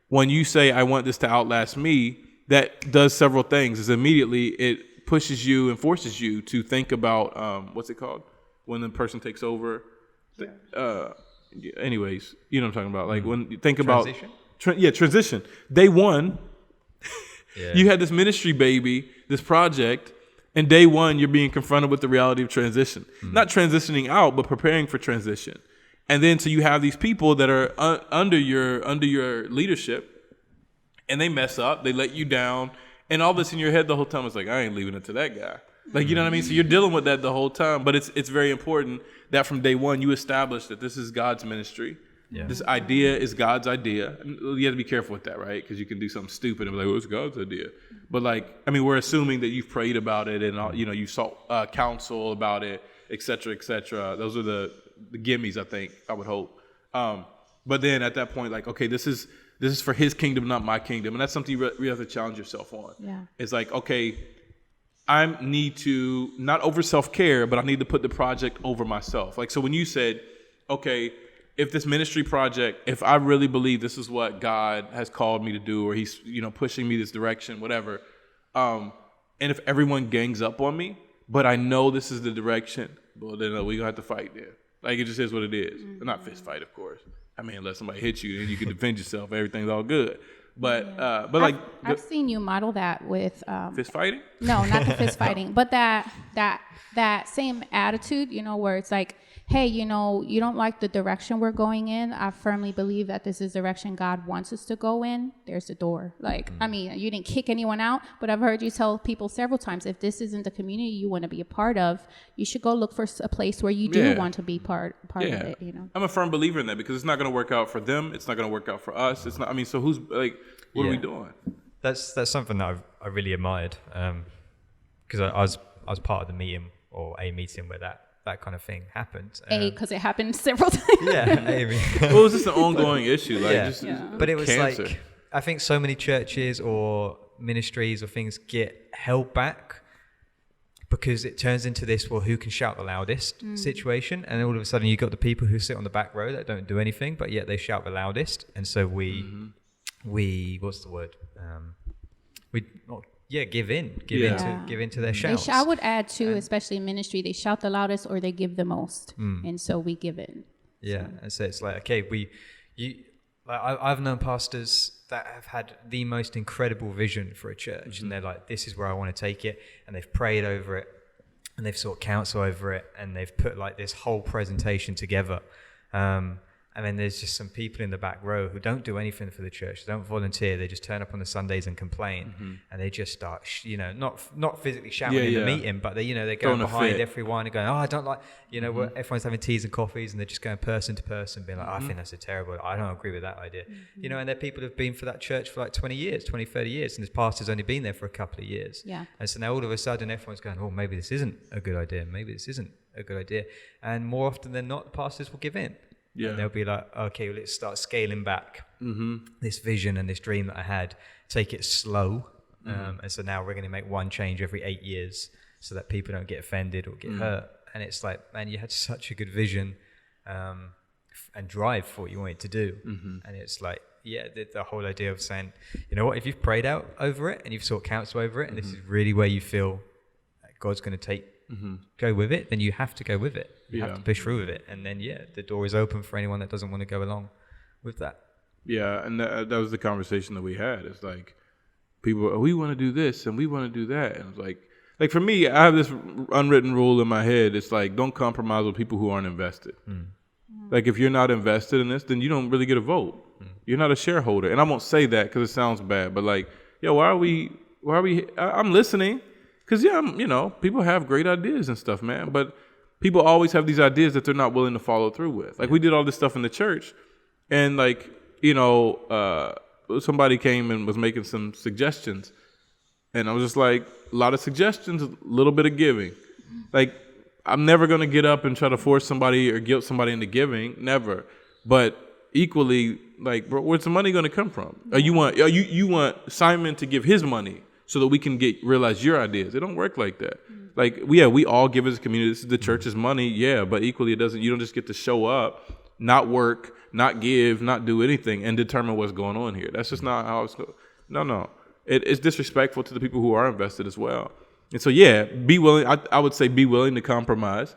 when you say, I want this to outlast me, that does several things. Is immediately it pushes you and forces you to think about, what's it called? When the person takes over. Anyways, you know what I'm talking about. When you think Transition? about transition. Day one, you had this ministry baby, this project, and day one you're being confronted with the reality of transition. Not transitioning out, but preparing for transition. And then so you have these people that are under your leadership, and they mess up, they let you down, and all this in your head the whole time is like, I ain't leaving it to that guy. You know what I mean? So you're dealing with that the whole time, but it's very important that from day one you establish that this is God's ministry. Yeah. This idea is God's idea. You have to be careful with that, right? Because you can do something stupid and be like, well, it's God's idea. But we're assuming that you've prayed about it and you sought counsel about it, et cetera, et cetera. Those are the gimmies, I think, I would hope. But then at that point, okay, this is for his kingdom, not my kingdom. And that's something you have to challenge yourself on. Yeah. It's okay, I need to not over self-care, but I need to put the project over myself. So when you said, okay, if this ministry project, if I really believe this is what God has called me to do, or he's, pushing me this direction, whatever. And if everyone gangs up on me, but I know this is the direction, well, then we're going to have to fight there. Like, it just is what it is. Mm-hmm. Not fist fight, of course. I mean, unless somebody hits you, then you can defend yourself. Everything's all good. But I've seen you model that with fist fighting. No, not the fist fighting, but that same attitude. Where it's like, hey, you don't like the direction we're going in. I firmly believe that this is the direction God wants us to go in. There's the door. Like, I mean, you didn't kick anyone out, but I've heard you tell people several times, if this isn't the community you want to be a part of, you should go look for a place where you do want to be part of it. I'm a firm believer in that, because it's not going to work out for them. It's not going to work out for us. It's not. I mean, so who's like, what are we doing? That's something that I really admired, because I was part of the meeting, or a meeting where that kind of thing happened. Because it happened several times. Yeah, Amy. Well, it was just an ongoing issue. Like, but it was cancer. like, I think so many churches or ministries or things get held back because it turns into this, well, who can shout the loudest situation. And all of a sudden you got the people who sit on the back row that don't do anything, but yet they shout the loudest. And so we what's the word? Give in to their shouts. I would add too, especially in ministry, they shout the loudest or they give the most, and so we give in. Yeah, and so it's like, okay, I've known pastors that have had the most incredible vision for a church, and they're like, this is where I want to take it, and they've prayed over it, and they've sought counsel over it, and they've put like this whole presentation together. And then there's just some people in the back row who don't do anything for the church. They don't volunteer. They just turn up on the Sundays and complain. And they just start, not physically shouting in the meeting, but they're going behind everyone and going, oh, I don't like, everyone's having teas and coffees, and they're just going person to person, being like, I think that's a terrible, I don't agree with that idea. And there are people who've been for that church for like 20 years, 20, 30 years, and this pastor's only been there for a couple of years. Yeah. And so now all of a sudden everyone's going, oh, maybe this isn't a good idea. Maybe this isn't a good idea. And more often than not, the pastors will give in. Yeah. And they'll be like, okay, well, let's start scaling back this vision and this dream that I had, take it slow. And so now we're going to make one change every 8 years so that people don't get offended or get hurt. And it's like, man, you had such a good vision and drive for what you wanted to do. And it's like, the whole idea of saying, you know what, if you've prayed out over it and you've sought counsel over it, and this is really where you feel that God's going to go with it, then you have to go with it. You have to push through with it, and then the door is open for anyone that doesn't want to go along with that. Yeah, and that was the conversation that we had. It's like, people, we want to do this and we want to do that, and it's like for me, I have this unwritten rule in my head. It's like, don't compromise with people who aren't invested. Like, if you're not invested in this, then you don't really get a vote. You're not a shareholder, and I won't say that because it sounds bad, but like, why are we? I'm listening. Because, people have great ideas and stuff, man. But people always have these ideas that they're not willing to follow through with. Like, we did all this stuff in the church. And, like, somebody came and was making some suggestions. And I was just like, a lot of suggestions, a little bit of giving. Like, I'm never going to get up and try to force somebody or guilt somebody into giving. Never. But equally, like, bro, where's the money going to come from? Or you want Simon to give his money so that we can realize your ideas. It don't work like that. Like, we all give as a community. This is the church's money, but equally you don't just get to show up, not work, not give, not do anything, and determine what's going on here. That's just not how it's going. No. It's disrespectful to the people who are invested as well. And so, be willing. I would say be willing to compromise,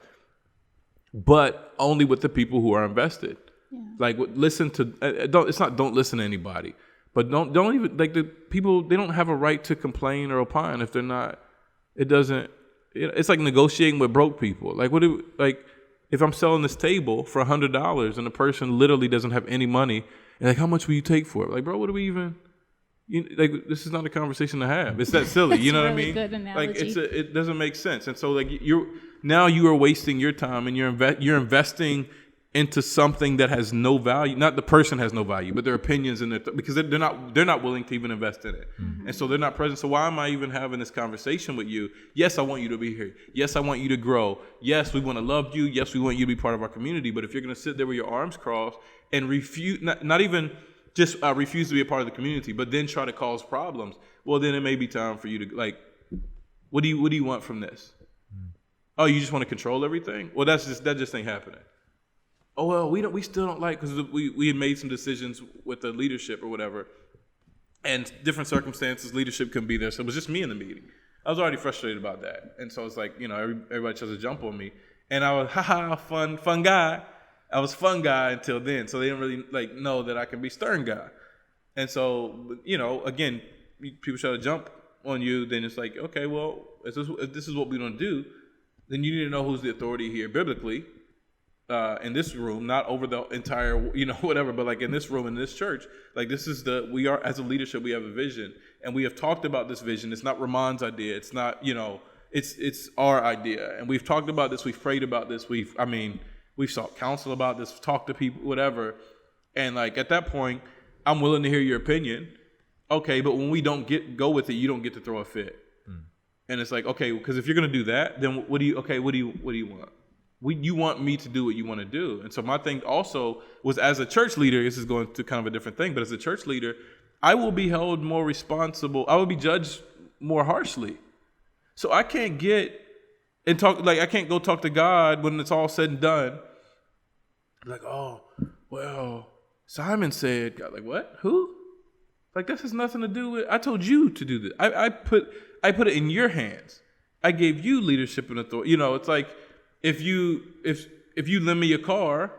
but only with the people who are invested. Yeah. Like, listen to, don't listen to anybody. But don't even, like, the people, they don't have a right to complain or opine if they're not, it's like negotiating with broke people. Like, if I'm selling this table for $100 and the person literally doesn't have any money, and like, how much will you take for it? Like, bro, what do we even, this is not a conversation to have. It's that silly, you know what I mean? Good analogy. Like, it doesn't make sense. And so, like, you are wasting your time, and you're investing into something that has no value. Not the person has no value, but their opinions and because they're not willing to even invest in it. And so they're not present. So why am I even having this conversation with you? Yes, I want you to be here. Yes, I want you to grow. Yes, we want to love you. Yes, we want you to be part of our community. But if you're going to sit there with your arms crossed and refuse, not even just refuse to be a part of the community, but then try to cause problems, well, then it may be time for you to, like, what do you want from this? Oh, you just want to control everything? Well, that just ain't happening. oh well, we still don't like, because we had made some decisions with the leadership or whatever, and different circumstances, leadership couldn't be there, so it was just me in the meeting. I was already frustrated about that, and so it's like, everybody tries to jump on me, and I was fun guy. I was fun guy until then, so they didn't really know that I can be stern guy, and so again, people try to jump on you, then it's like, okay, well, if this is what we're gonna do, then you need to know who's the authority here biblically. In this room, not over the entire, whatever, but like in this room, in this church, like this is we are, as a leadership, we have a vision, and we have talked about this vision. It's not Ramon's idea. It's not, it's our idea. And we've talked about this. We've prayed about this. We've sought counsel about this, talked to people, whatever. And like at that point, I'm willing to hear your opinion. Okay. But when we don't go with it, you don't get to throw a fit. And it's like, okay, because if you're going to do that, then what do you want? You want me to do what you want to do. And so my thing also was, as a church leader, this is going to kind of a different thing, but as a church leader, I will be held more responsible. I will be judged more harshly. So I can't I can't go talk to God when it's all said and done. Like, oh, well, Simon said, God, like, what? Who? Like, this has nothing to do with, I told you to do this. I put it in your hands. I gave you leadership and authority. It's like, if you lend me your car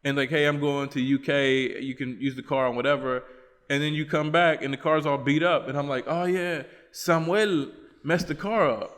and like, hey, I'm going to UK, you can use the car and whatever, and then you come back and the car's all beat up, and I'm like, oh yeah, Samuel messed the car up.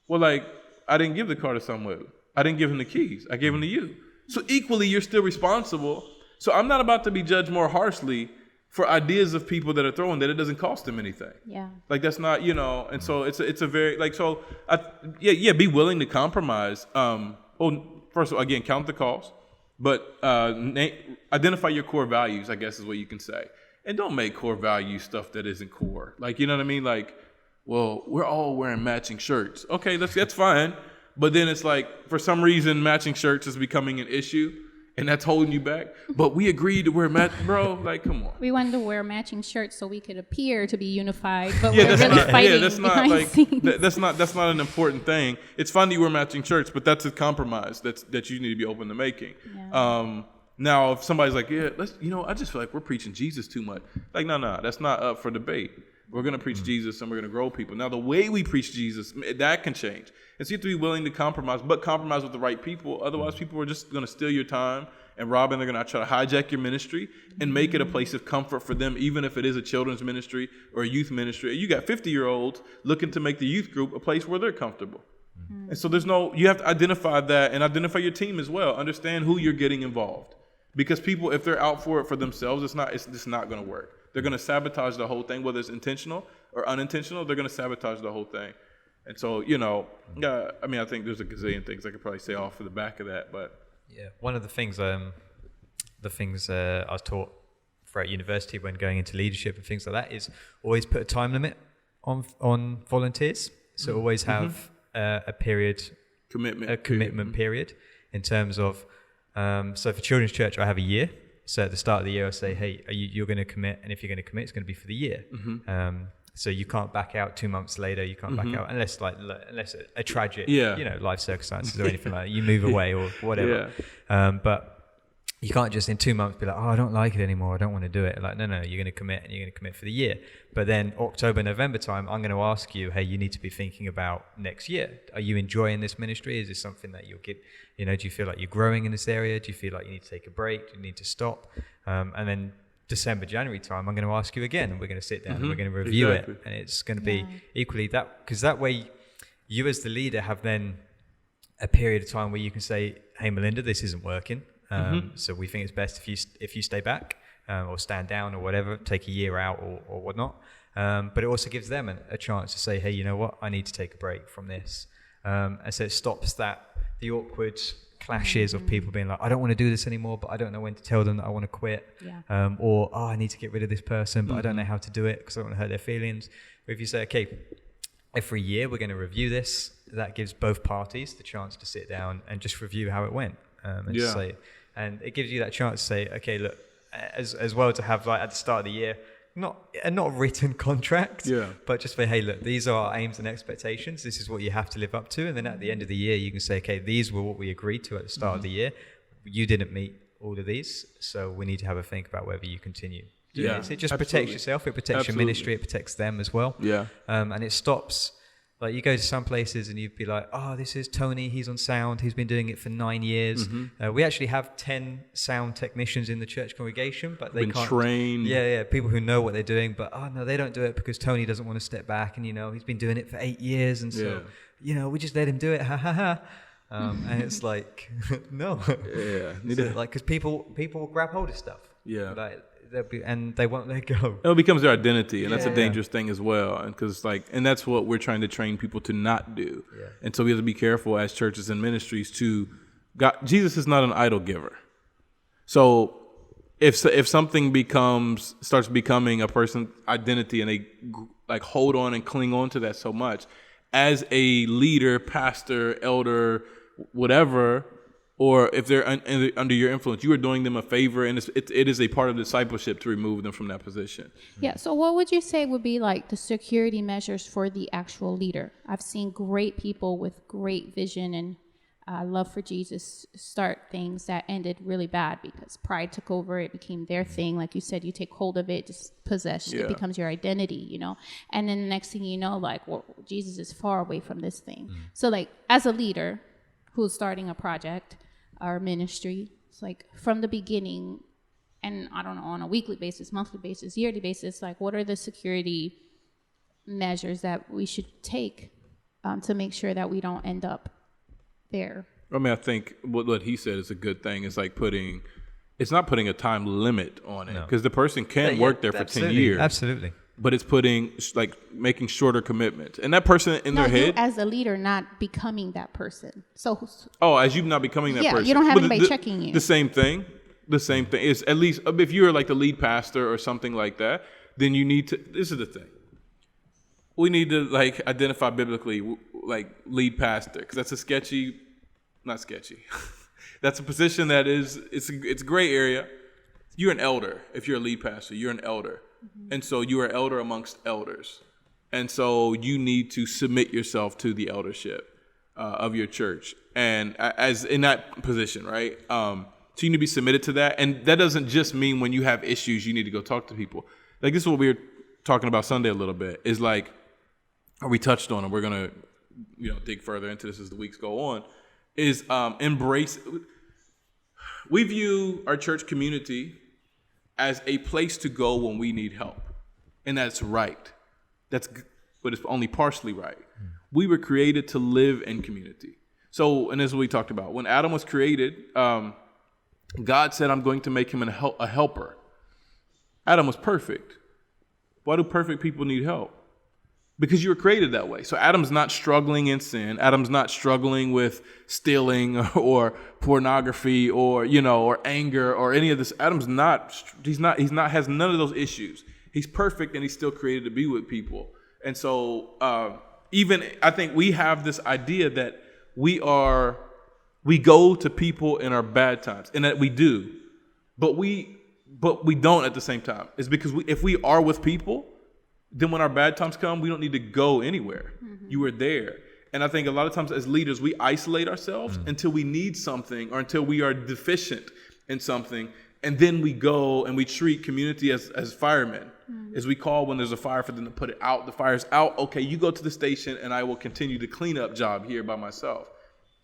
Well, like, I didn't give the car to Samuel. I didn't give him the keys. I gave them to you. So equally, you're still responsible. So I'm not about to be judged more harshly for ideas of people that are throwing that it doesn't cost them anything. Yeah. Like that's not, and so it's a very, like, so be willing to compromise. First of all, again, count the cost, but identify your core values, I guess is what you can say. And don't make core value stuff that isn't core. Like, you know what I mean? Like, well, we're all wearing matching shirts. Okay, that's fine. But then it's like, for some reason, matching shirts is becoming an issue. And that's holding you back. But we agreed to wear bro. Like, come on. We wanted to wear matching shirts so we could appear to be unified, but we're really fighting behind scenes. That's not an important thing. It's fun that you wear matching shirts, but that's a compromise that you need to be open to making. Yeah. Now, if somebody's like, yeah, I just feel like we're preaching Jesus too much. Like, no, that's not up for debate. We're going to preach Jesus and we're going to grow people. Now, the way we preach Jesus, that can change. And so you have to be willing to compromise, but compromise with the right people. Otherwise, people are just going to steal your time and rob, and they're going to try to hijack your ministry and make it a place of comfort for them, even if it is a children's ministry or a youth ministry. You got 50-year-olds looking to make the youth group a place where they're comfortable. And so you have to identify that and identify your team as well. Understand who you're getting involved. Because people, if they're out for it for themselves, it's just not going to work. They're going to sabotage the whole thing, whether it's intentional or unintentional. They're going to sabotage the whole thing. And so, I think there's a gazillion things I could probably say off of the back of that. But yeah, one of the things I was taught throughout university when going into leadership and things like that is always put a time limit on volunteers. So always have a commitment period in terms of. So for Children's Church, I have a year. So at the start of the year, I say, hey, you're going to commit. And if you're going to commit, it's going to be for the year. So you can't back out 2 months later. You can't back out unless a tragic, life circumstances or anything like that. You move away or whatever. Yeah. But you can't just in 2 months be like, oh, I don't like it anymore. I don't want to do it. Like, no, you're going to commit and you're going to commit for the year. But then October, November time, I'm going to ask you, hey, you need to be thinking about next year. Are you enjoying this ministry? Is this something that you'll get, do you feel like you're growing in this area? Do you feel like you need to take a break? Do you need to stop? And then December, January time, I'm going to ask you again, and we're going to sit down and we're going to review it. And it's going to be equally that, because that way you as the leader have then a period of time where you can say, hey, Melinda, this isn't working. So we think it's best if you stay back or stand down or whatever, take a year out or whatnot. But it also gives them a chance to say, hey, you know what? I need to take a break from this. And so it stops the awkward clashes of people being like, I don't want to do this anymore, but I don't know when to tell them that I want to quit. Yeah. Or, I need to get rid of this person, but I don't know how to do it because I don't want to hurt their feelings. But if you say, okay, every year we're going to review this, that gives both parties the chance to sit down and just review how it went. And it gives you that chance to say, okay, look, as well to have like at the start of the year, not a written contract, but just say, hey, look, these are our aims and expectations. This is what you have to live up to. And then at the end of the year, you can say, okay, these were what we agreed to at the start of the year. you didn't meet all of these, so we need to have a think about whether you continue. Yeah, It just absolutely. protects yourself. It protects Absolutely. your ministry. It protects them as well. Yeah. And it stops. Like you go to some places and you'd be like, oh, this is Tony. He's on sound. He's been doing it for 9 years. We actually have 10 sound technicians in the church congregation, but they Been can't trained. Yeah, people who know what they're doing, but no, they don't do it because Tony doesn't want to step back, and he's been doing it for 8 years, and so we just let him do it. Ha ha ha. And it's like, no, Yeah. because people will grab hold of stuff. Yeah. Like and they won't let go. It becomes their identity, and that's a Yeah. dangerous thing as well. And and that's what we're trying to train people to not do. Yeah. And so we have to be careful as churches and ministries Jesus is not an idol giver. So if something starts becoming a person's identity, and they like hold on and cling on to that so much, as a leader, pastor, elder, whatever, or if they're under your influence, you are doing them a favor, and it is a part of discipleship to remove them from that position. Yeah. So what would you say would be like the security measures for the actual leader? I've seen great people with great vision and love for Jesus start things that ended really bad because pride took over. It became their thing. Like you said, you take hold of it, just possess. Yeah. It becomes your identity, And then the next thing you know, like, well, Jesus is far away from this thing. So like as a leader who's starting a project, our ministry, it's like from the beginning, and I don't know, on a weekly basis, monthly basis, yearly basis, like what are the security measures that we should take to make sure that we don't end up there? I mean, I think what he said is a good thing. It's like it's not putting a time limit on it, because the person can work there for 10 years. Absolutely. But it's making shorter commitments. And that person in their head. You as a leader not becoming that person. So. Oh, as you not becoming that person. Yeah, you don't have But anybody checking you. The same thing is, at least if you're like the lead pastor or something like that, then you need to, this is the thing. We need to like identify biblically like lead pastor, because that's not sketchy. That's a position that it's a gray area. You're an elder. If you're a lead pastor, you're an elder. And so you are elder amongst elders. And so you need to submit yourself to the eldership of your church. And as in that position, right? So you need to be submitted to that. And that doesn't just mean when you have issues, you need to go talk to people. Like this is what we were talking about Sunday a little bit, is like, or we touched on, and we're going to, dig further into this as the weeks go on, is embrace. We view our church community as a place to go when we need help. And that's right. But it's only partially right. We were created to live in community. So, and this is what we talked about. When Adam was created, God said, I'm going to make him a helper. Adam was perfect. Why do perfect people need help? Because you were created that way. So Adam's not struggling in sin. Adam's not struggling with stealing or pornography or anger or any of this. Adam's has none of those issues. He's perfect, and he's still created to be with people. And so I think we have this idea that we go to people in our bad times, and that we do, but we don't at the same time. It's because if we are with people, then when our bad times come, we don't need to go anywhere. You are there. And I think a lot of times as leaders, we isolate ourselves until we need something or until we are deficient in something. And then we go and we treat community as firemen. As we call when there's a fire for them to put it out. The fire's out. Okay, you go to the station and I will continue the cleanup job here by myself.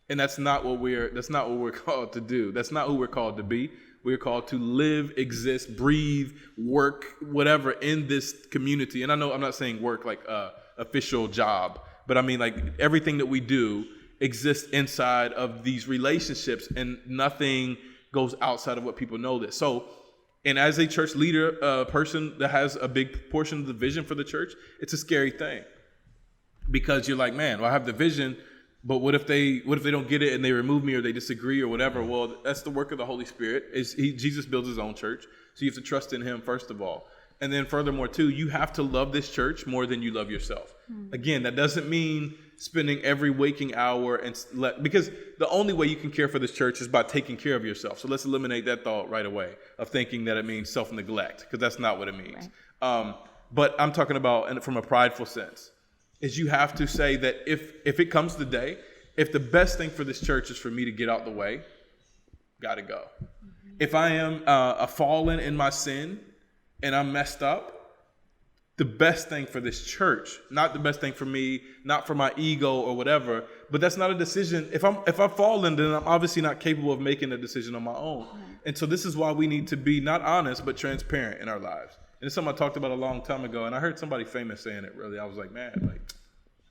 And that's not what we're called to do. That's not who we're called to be. We're called to live, exist, breathe, work, whatever in this community. And I know I'm not saying work like a official job, but I mean like everything that we do exists inside of these relationships, and nothing goes outside of what people know this. So, and as a church leader, person that has a big portion of the vision for the church, it's a scary thing, because you're like, man, well, I have the vision, but what if they don't get it and they remove me or they disagree or whatever? Well, that's the work of the Holy Spirit. Jesus builds his own church, so you have to trust in him first of all. And then furthermore, too, you have to love this church more than you love yourself. Again, that doesn't mean spending every waking hour because the only way you can care for this church is by taking care of yourself. So let's eliminate that thought right away of thinking that it means self-neglect, because that's not what it means. Right. But I'm talking about, and from a prideful sense, is you have to say that if it comes the day, if the best thing for this church is for me to get out the way, got to go. If I am a fallen in my sin and I'm messed up, the best thing for this church, not the best thing for me, not for my ego or whatever, but that's not a decision. If I've fallen, then I'm obviously not capable of making a decision on my own. And so this is why we need to be not honest, but transparent in our lives. And it's something I talked about a long time ago, and I heard somebody famous saying it, really. I was like, man, like,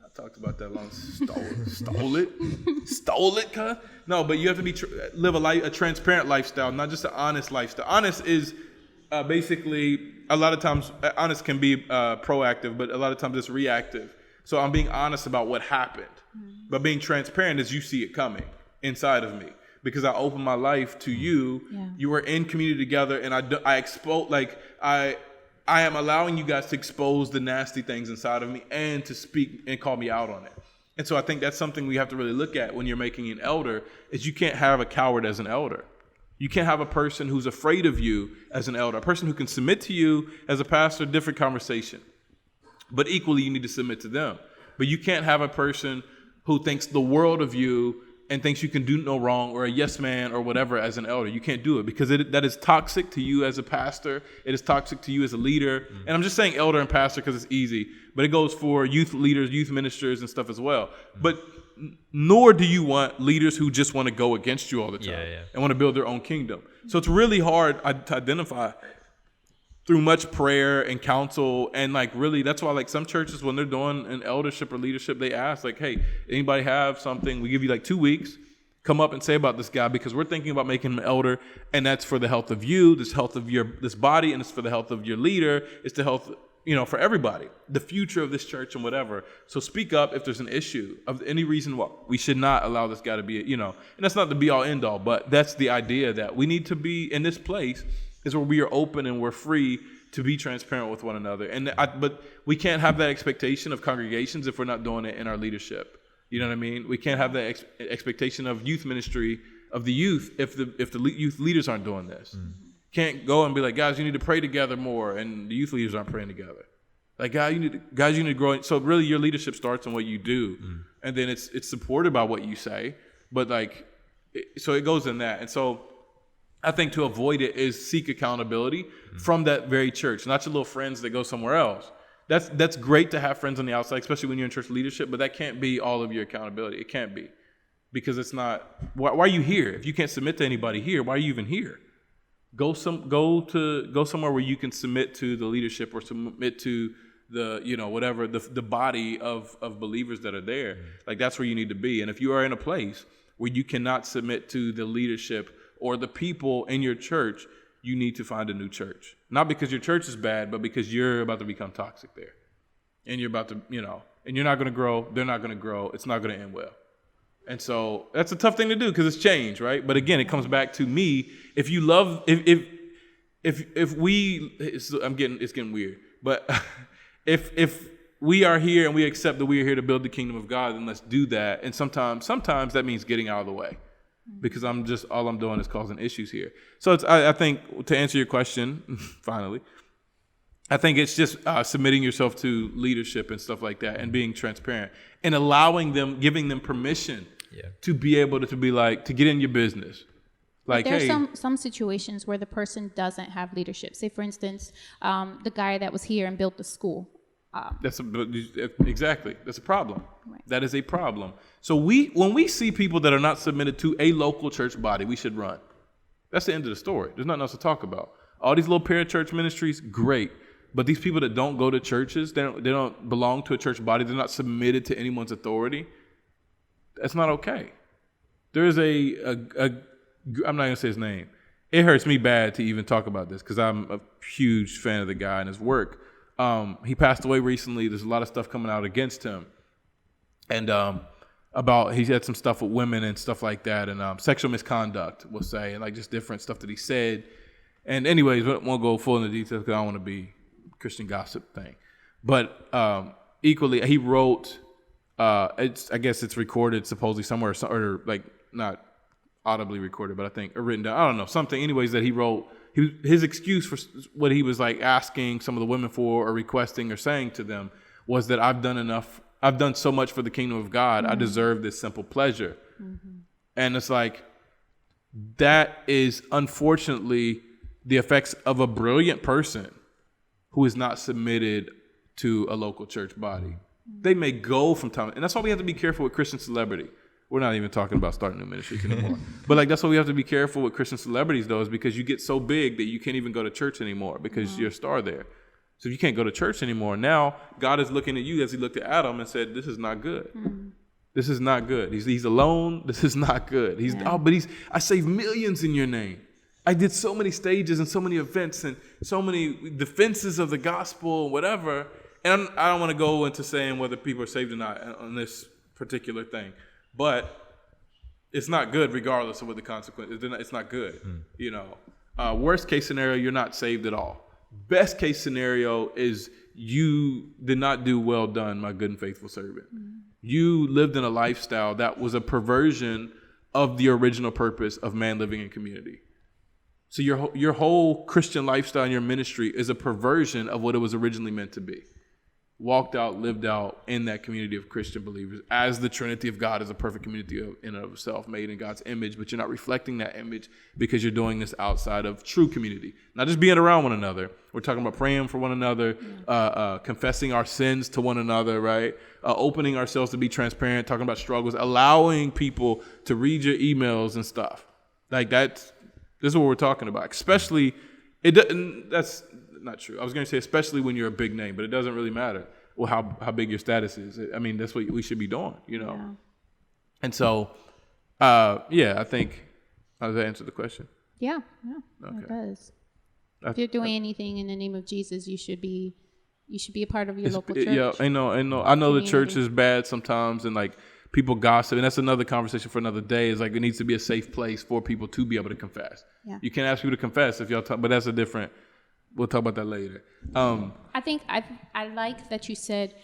I talked about that long, stole it, cuz? No, but you have to live a transparent lifestyle, not just an honest lifestyle. Honest is basically, a lot of times, honest can be proactive, but a lot of times it's reactive. So I'm being honest about what happened. But being transparent is you see it coming inside of me. Because I open my life to you. Yeah. You were in community together, and I expose, like, I am allowing you guys to expose the nasty things inside of me and to speak and call me out on it. And so I think that's something we have to really look at when you're making an elder, is you can't have a coward as an elder. You can't have a person who's afraid of you as an elder. A person who can submit to you as a pastor, different conversation. But equally, you need to submit to them. But you can't have a person who thinks the world of you and thinks you can do no wrong, or a yes man or whatever as an elder. You can't do it, because that is toxic to you as a pastor. It is toxic to you as a leader. And I'm just saying elder and pastor because it's easy, but it goes for youth leaders, youth ministers and stuff as well. But nor do you want leaders who just want to go against you all the time and want to build their own kingdom. So it's really hard to identify through much prayer and counsel. And like, really, that's why, like, some churches, when they're doing an eldership or leadership, they ask, like, hey, anybody have something? We give you like 2 weeks, come up and say about this guy, because we're thinking about making him an elder, and that's for the health of you, this health of this body, and it's for the health of your leader. It's the health, for everybody, the future of this church and whatever. So speak up if there's an issue of any reason why we should not allow this guy to be, and that's not the be all end all, but that's the idea, that we need to be in this place is where we are open and we're free to be transparent with one another. But we can't have that expectation of congregations if we're not doing it in our leadership. You know what I mean? We can't have that expectation of youth ministry, of the youth, if the youth leaders aren't doing this. Can't go and be like, guys, you need to pray together more, and the youth leaders aren't praying together. Like, guys, you need to grow. So really, your leadership starts in what you do, and then it's supported by what you say. But so it goes in that. And so I think to avoid it is seek accountability from that very church, not your little friends that go somewhere else. That's great to have friends on the outside, especially when you're in church leadership, but that can't be all of your accountability. It can't be, because it's not. Why are you here? If you can't submit to anybody here, why are you even here? Go somewhere where you can submit to the leadership, or submit to the whatever the body of believers that are there. Like, that's where you need to be. And if you are in a place where you cannot submit to the leadership or the people in your church, you need to find a new church. Not because your church is bad, but because you're about to become toxic there. And you're about to, and you're not going to grow. They're not going to grow. It's not going to end well. And so that's a tough thing to do, because it's change, right? But again, it comes back to me. If you love, if we, it's getting weird. But if we are here and we accept that we are here to build the kingdom of God, then let's do that. And sometimes that means getting out of the way, because all I'm doing is causing issues here. So I think, to answer your question, finally, I think it's just submitting yourself to leadership and stuff like that, and being transparent and allowing them, giving them permission to be able to be like, to get in your business. Like, there's some situations where the person doesn't have leadership. Say, for instance, the guy that was here and built the school. Exactly. That's a problem. Right. That is a problem. So when we see people that are not submitted to a local church body, we should run. That's the end of the story. There's nothing else to talk about. All these little parachurch ministries, great. But these people that don't go to churches, they don't belong to a church body, they're not submitted to anyone's authority, that's not okay. There is I'm not going to say his name. It hurts me bad to even talk about this, because I'm a huge fan of the guy and his work. He passed away recently. There's a lot of stuff coming out against him. And about, he had some stuff with women and stuff like that, and sexual misconduct, we'll say, and like just different stuff that he said. And anyways, we won't go full into details because I don't want to be Christian gossip thing. But equally, he wrote, I guess it's recorded supposedly somewhere, or like not audibly recorded, but I think, or written down, I don't know, something anyways that he wrote. His excuse for what he was like asking some of the women for, or requesting or saying to them, was that I've done so much for the kingdom of God, I deserve this simple pleasure. And it's like, that is unfortunately the effects of a brilliant person who is not submitted to a local church body. They may go from time, and that's why we have to be careful with Christian celebrity. We're not even talking about starting new ministries anymore. But like, that's why we have to be careful with Christian celebrities, though, is because you get so big that you can't even go to church anymore because you're a star there. So if you can't go to church anymore, now God is looking at you as he looked at Adam and said, this is not good. This is not good. He's alone. This is not good. I saved millions in your name. I did so many stages and so many events and so many defenses of the gospel, whatever. And I don't want to go into saying whether people are saved or not on this particular thing, but it's not good regardless of what the consequence is. It's not good. You know, worst case scenario, you're not saved at all. Best case scenario is you did not do well done, my good and faithful servant. You lived in a lifestyle that was a perversion of the original purpose of man living in community. So your whole Christian lifestyle and your ministry is a perversion of what it was originally meant to be. Walked out, lived out in that community of Christian believers as the Trinity of God is a perfect community in and of itself, made in God's image, but you're not reflecting that image because you're doing this outside of true community. Not just being around one another. We're talking about praying for one another, confessing our sins to one another, right? Opening ourselves to be transparent, talking about struggles, allowing people to read your emails and stuff. Like this is what we're talking about. Especially, that's not true. I was going to say especially when you're a big name, but it doesn't really matter how big your status is. I mean, that's what we should be doing, you know? Yeah. And so, I think, does that answer the question? Yeah, okay. It does. If you're doing anything in the name of Jesus, you should be a part of your local church. Yeah, I know. I know the church is bad sometimes, and like people gossip, and that's another conversation for another day. Is like it needs to be a safe place for people to be able to confess. Yeah. You can't ask people to confess if y'all talk, but that's a different. We'll talk about that later. I think I like that you said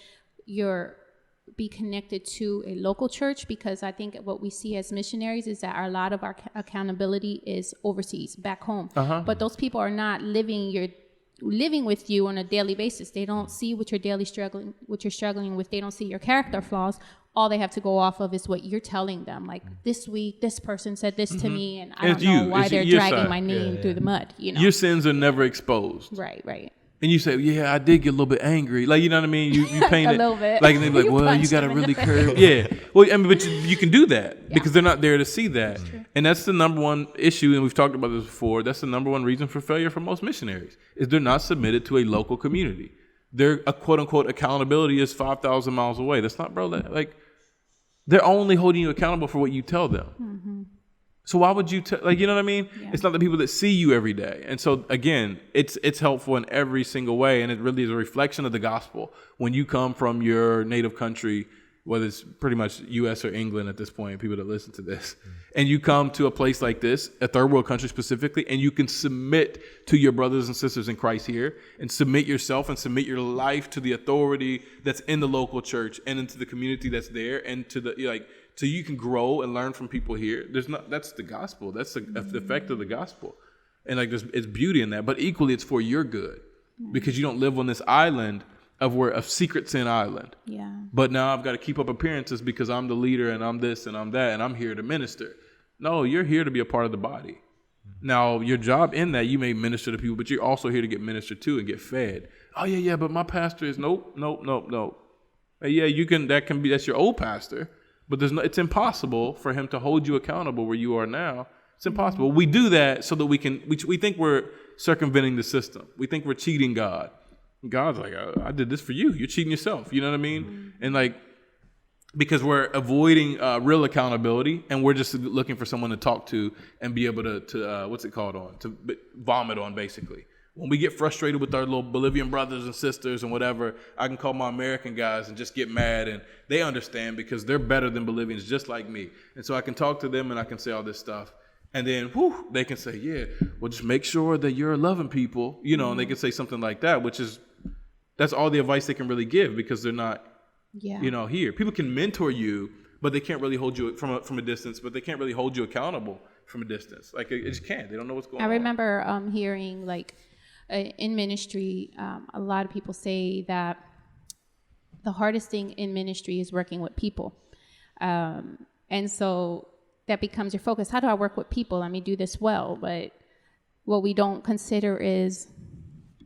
be connected to a local church, because I think what we see as missionaries is that a lot of our accountability is overseas, back home. But those people are not living with you on a daily basis. They don't see what you're struggling with. They don't see your character flaws. All they have to go off of is what you're telling them. Like, this week, this person said this to me, and I don't know why they're dragging my name through the mud. You know, your sins are never exposed. Right. And you say, yeah, I did get a little bit angry. Like, you know what I mean? You paint a it. little bit. Like, and they're like, well, you got to really curve. Yeah. Well, I mean, but you can do that because they're not there to see that. And that's the number one issue, and we've talked about this before. That's the number one reason for failure for most missionaries, is they're not submitted to a local community. Their quote-unquote accountability is 5,000 miles away. That's not, bro. They're only holding you accountable for what you tell them. So why would you you know what I mean? Yeah. It's not the people that see you every day. And so again, it's helpful in every single way, and it really is a reflection of the gospel when you come from your native country, whether it's pretty much US or England at this point, people that listen to this, and you come to a place like this, a third world country specifically, and you can submit to your brothers and sisters in Christ here, and submit yourself and submit your life to the authority that's in the local church and into the community that's there, and to the so you can grow and learn from people here. That's the gospel. That's the effect of the gospel, and it's beauty in that. But equally, it's for your good, because you don't live on this island of secret sin island. Yeah. But now I've got to keep up appearances because I'm the leader and I'm this and I'm that and I'm here to minister. No, you're here to be a part of the body. Now, your job in that, you may minister to people, but you're also here to get ministered to and get fed. Oh yeah, but my pastor is nope. Yeah, that's your old pastor, but it's impossible for him to hold you accountable where you are now. It's impossible. We do that so that we think we're circumventing the system. We think we're cheating God. God's like, I did this for you. You're cheating yourself. You know what I mean? And because we're avoiding real accountability, and we're just looking for someone to talk to and be able to what's it called to vomit on, basically. When we get frustrated with our little Bolivian brothers and sisters and whatever, I can call my American guys and just get mad, and they understand because they're better than Bolivians, just like me. And so I can talk to them and I can say all this stuff. And then, they can say, yeah, well, just make sure that you're loving people, and they can say something like that, that's all the advice they can really give, because they're not, here. People can mentor you, but they can't really hold you from a distance, but they can't really hold you accountable from a distance. It just can't. They don't know what's going on. I remember hearing, in ministry, a lot of people say that the hardest thing in ministry is working with people. And so that becomes your focus. How do I work with people? Let me do this well. But what we don't consider is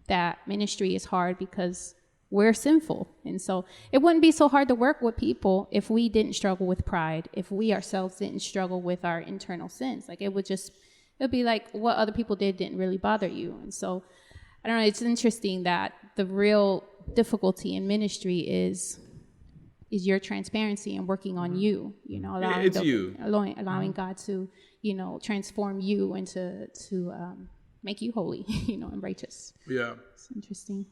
that ministry is hard because we're sinful. And so it wouldn't be so hard to work with people if we didn't struggle with pride, if we ourselves didn't struggle with our internal sins. Like it'd be like what other people didn't really bother you. And so I don't know, it's interesting that the real difficulty in ministry is your transparency and working on you, allowing God to, transform you and to make you holy, and righteous. Yeah. It's interesting.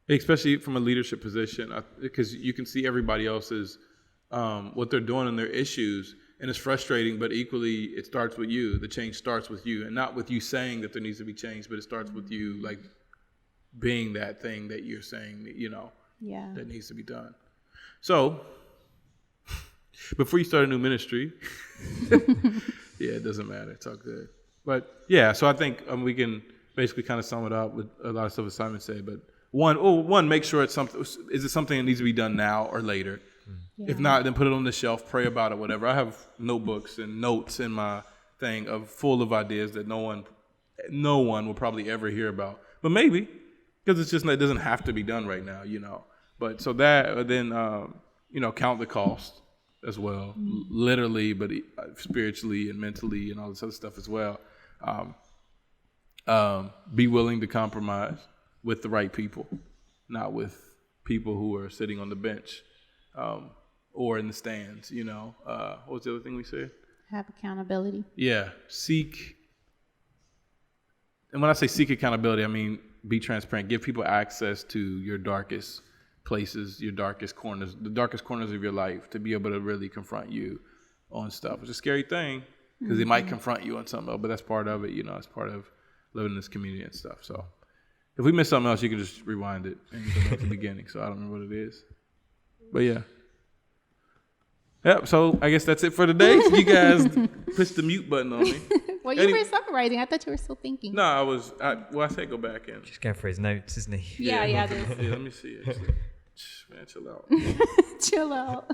Especially from a leadership position, because you can see everybody else's, what they're doing and their issues, and it's frustrating, but equally it starts with you. The change starts with you, and not with you saying that there needs to be change, but it starts with you, like, being that thing that you're saying, that needs to be done. So, before you start a new ministry, it doesn't matter. It's all good. But, so I think we can basically kind of sum it up with a lot of stuff that Simon said, but One, make sure it's something. Is it something that needs to be done now or later? Yeah. If not, then put it on the shelf, pray about it, whatever. I have notebooks and notes in my thing full of ideas that no one will probably ever hear about. But maybe, because it doesn't have to be done right now, But so that, then, count the cost as well, literally, but spiritually and mentally and all this other stuff as well. Be willing to compromise with the right people, not with people who are sitting on the bench or in the stands, What was the other thing we said? Have accountability. Yeah. And when I say seek accountability, I mean be transparent. Give people access to your darkest places, your darkest corners, the darkest corners of your life, to be able to really confront you on stuff. It's a scary thing because they might confront you on something else, but that's part of it, It's part of living in this community and stuff, so. If we miss something else, you can just rewind it and go back to the beginning. So I don't remember what it is. But yeah. Yep, so I guess that's it for today. You guys pushed the mute button on me. Well, you were summarizing. I thought you were still thinking. No, I said go back in. Just going for his notes, isn't he? Yeah. Yeah, let me see it. Man, chill out. Chill out.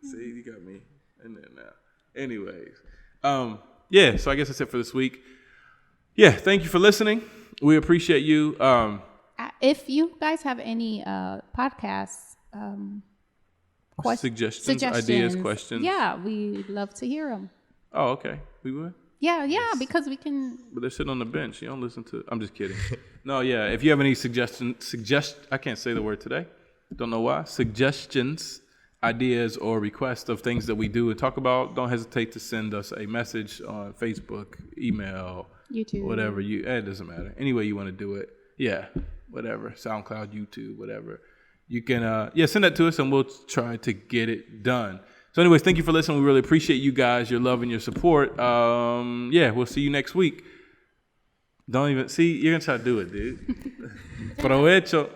See, you got me in there now. Anyways. So I guess that's it for this week. Yeah, thank you for listening. We appreciate you. If you guys have any podcasts, suggestions, ideas, questions. Yeah, we'd love to hear them. Oh, okay. We would? Yeah, because we can. But they're sitting on the bench. You don't listen to. I'm just kidding. No, yeah. If you have any I can't say the word today. Don't know why. Suggestions, ideas, or requests of things that we do and talk about, don't hesitate to send us a message on Facebook, email, YouTube, whatever it doesn't matter. Any way you want to do it. Yeah, whatever. SoundCloud, YouTube, whatever. You can send that to us and we'll try to get it done. So anyways, thank you for listening. We really appreciate you guys, your love and your support. We'll see you next week. Don't even see, you're gonna try to do it, dude. Provecho.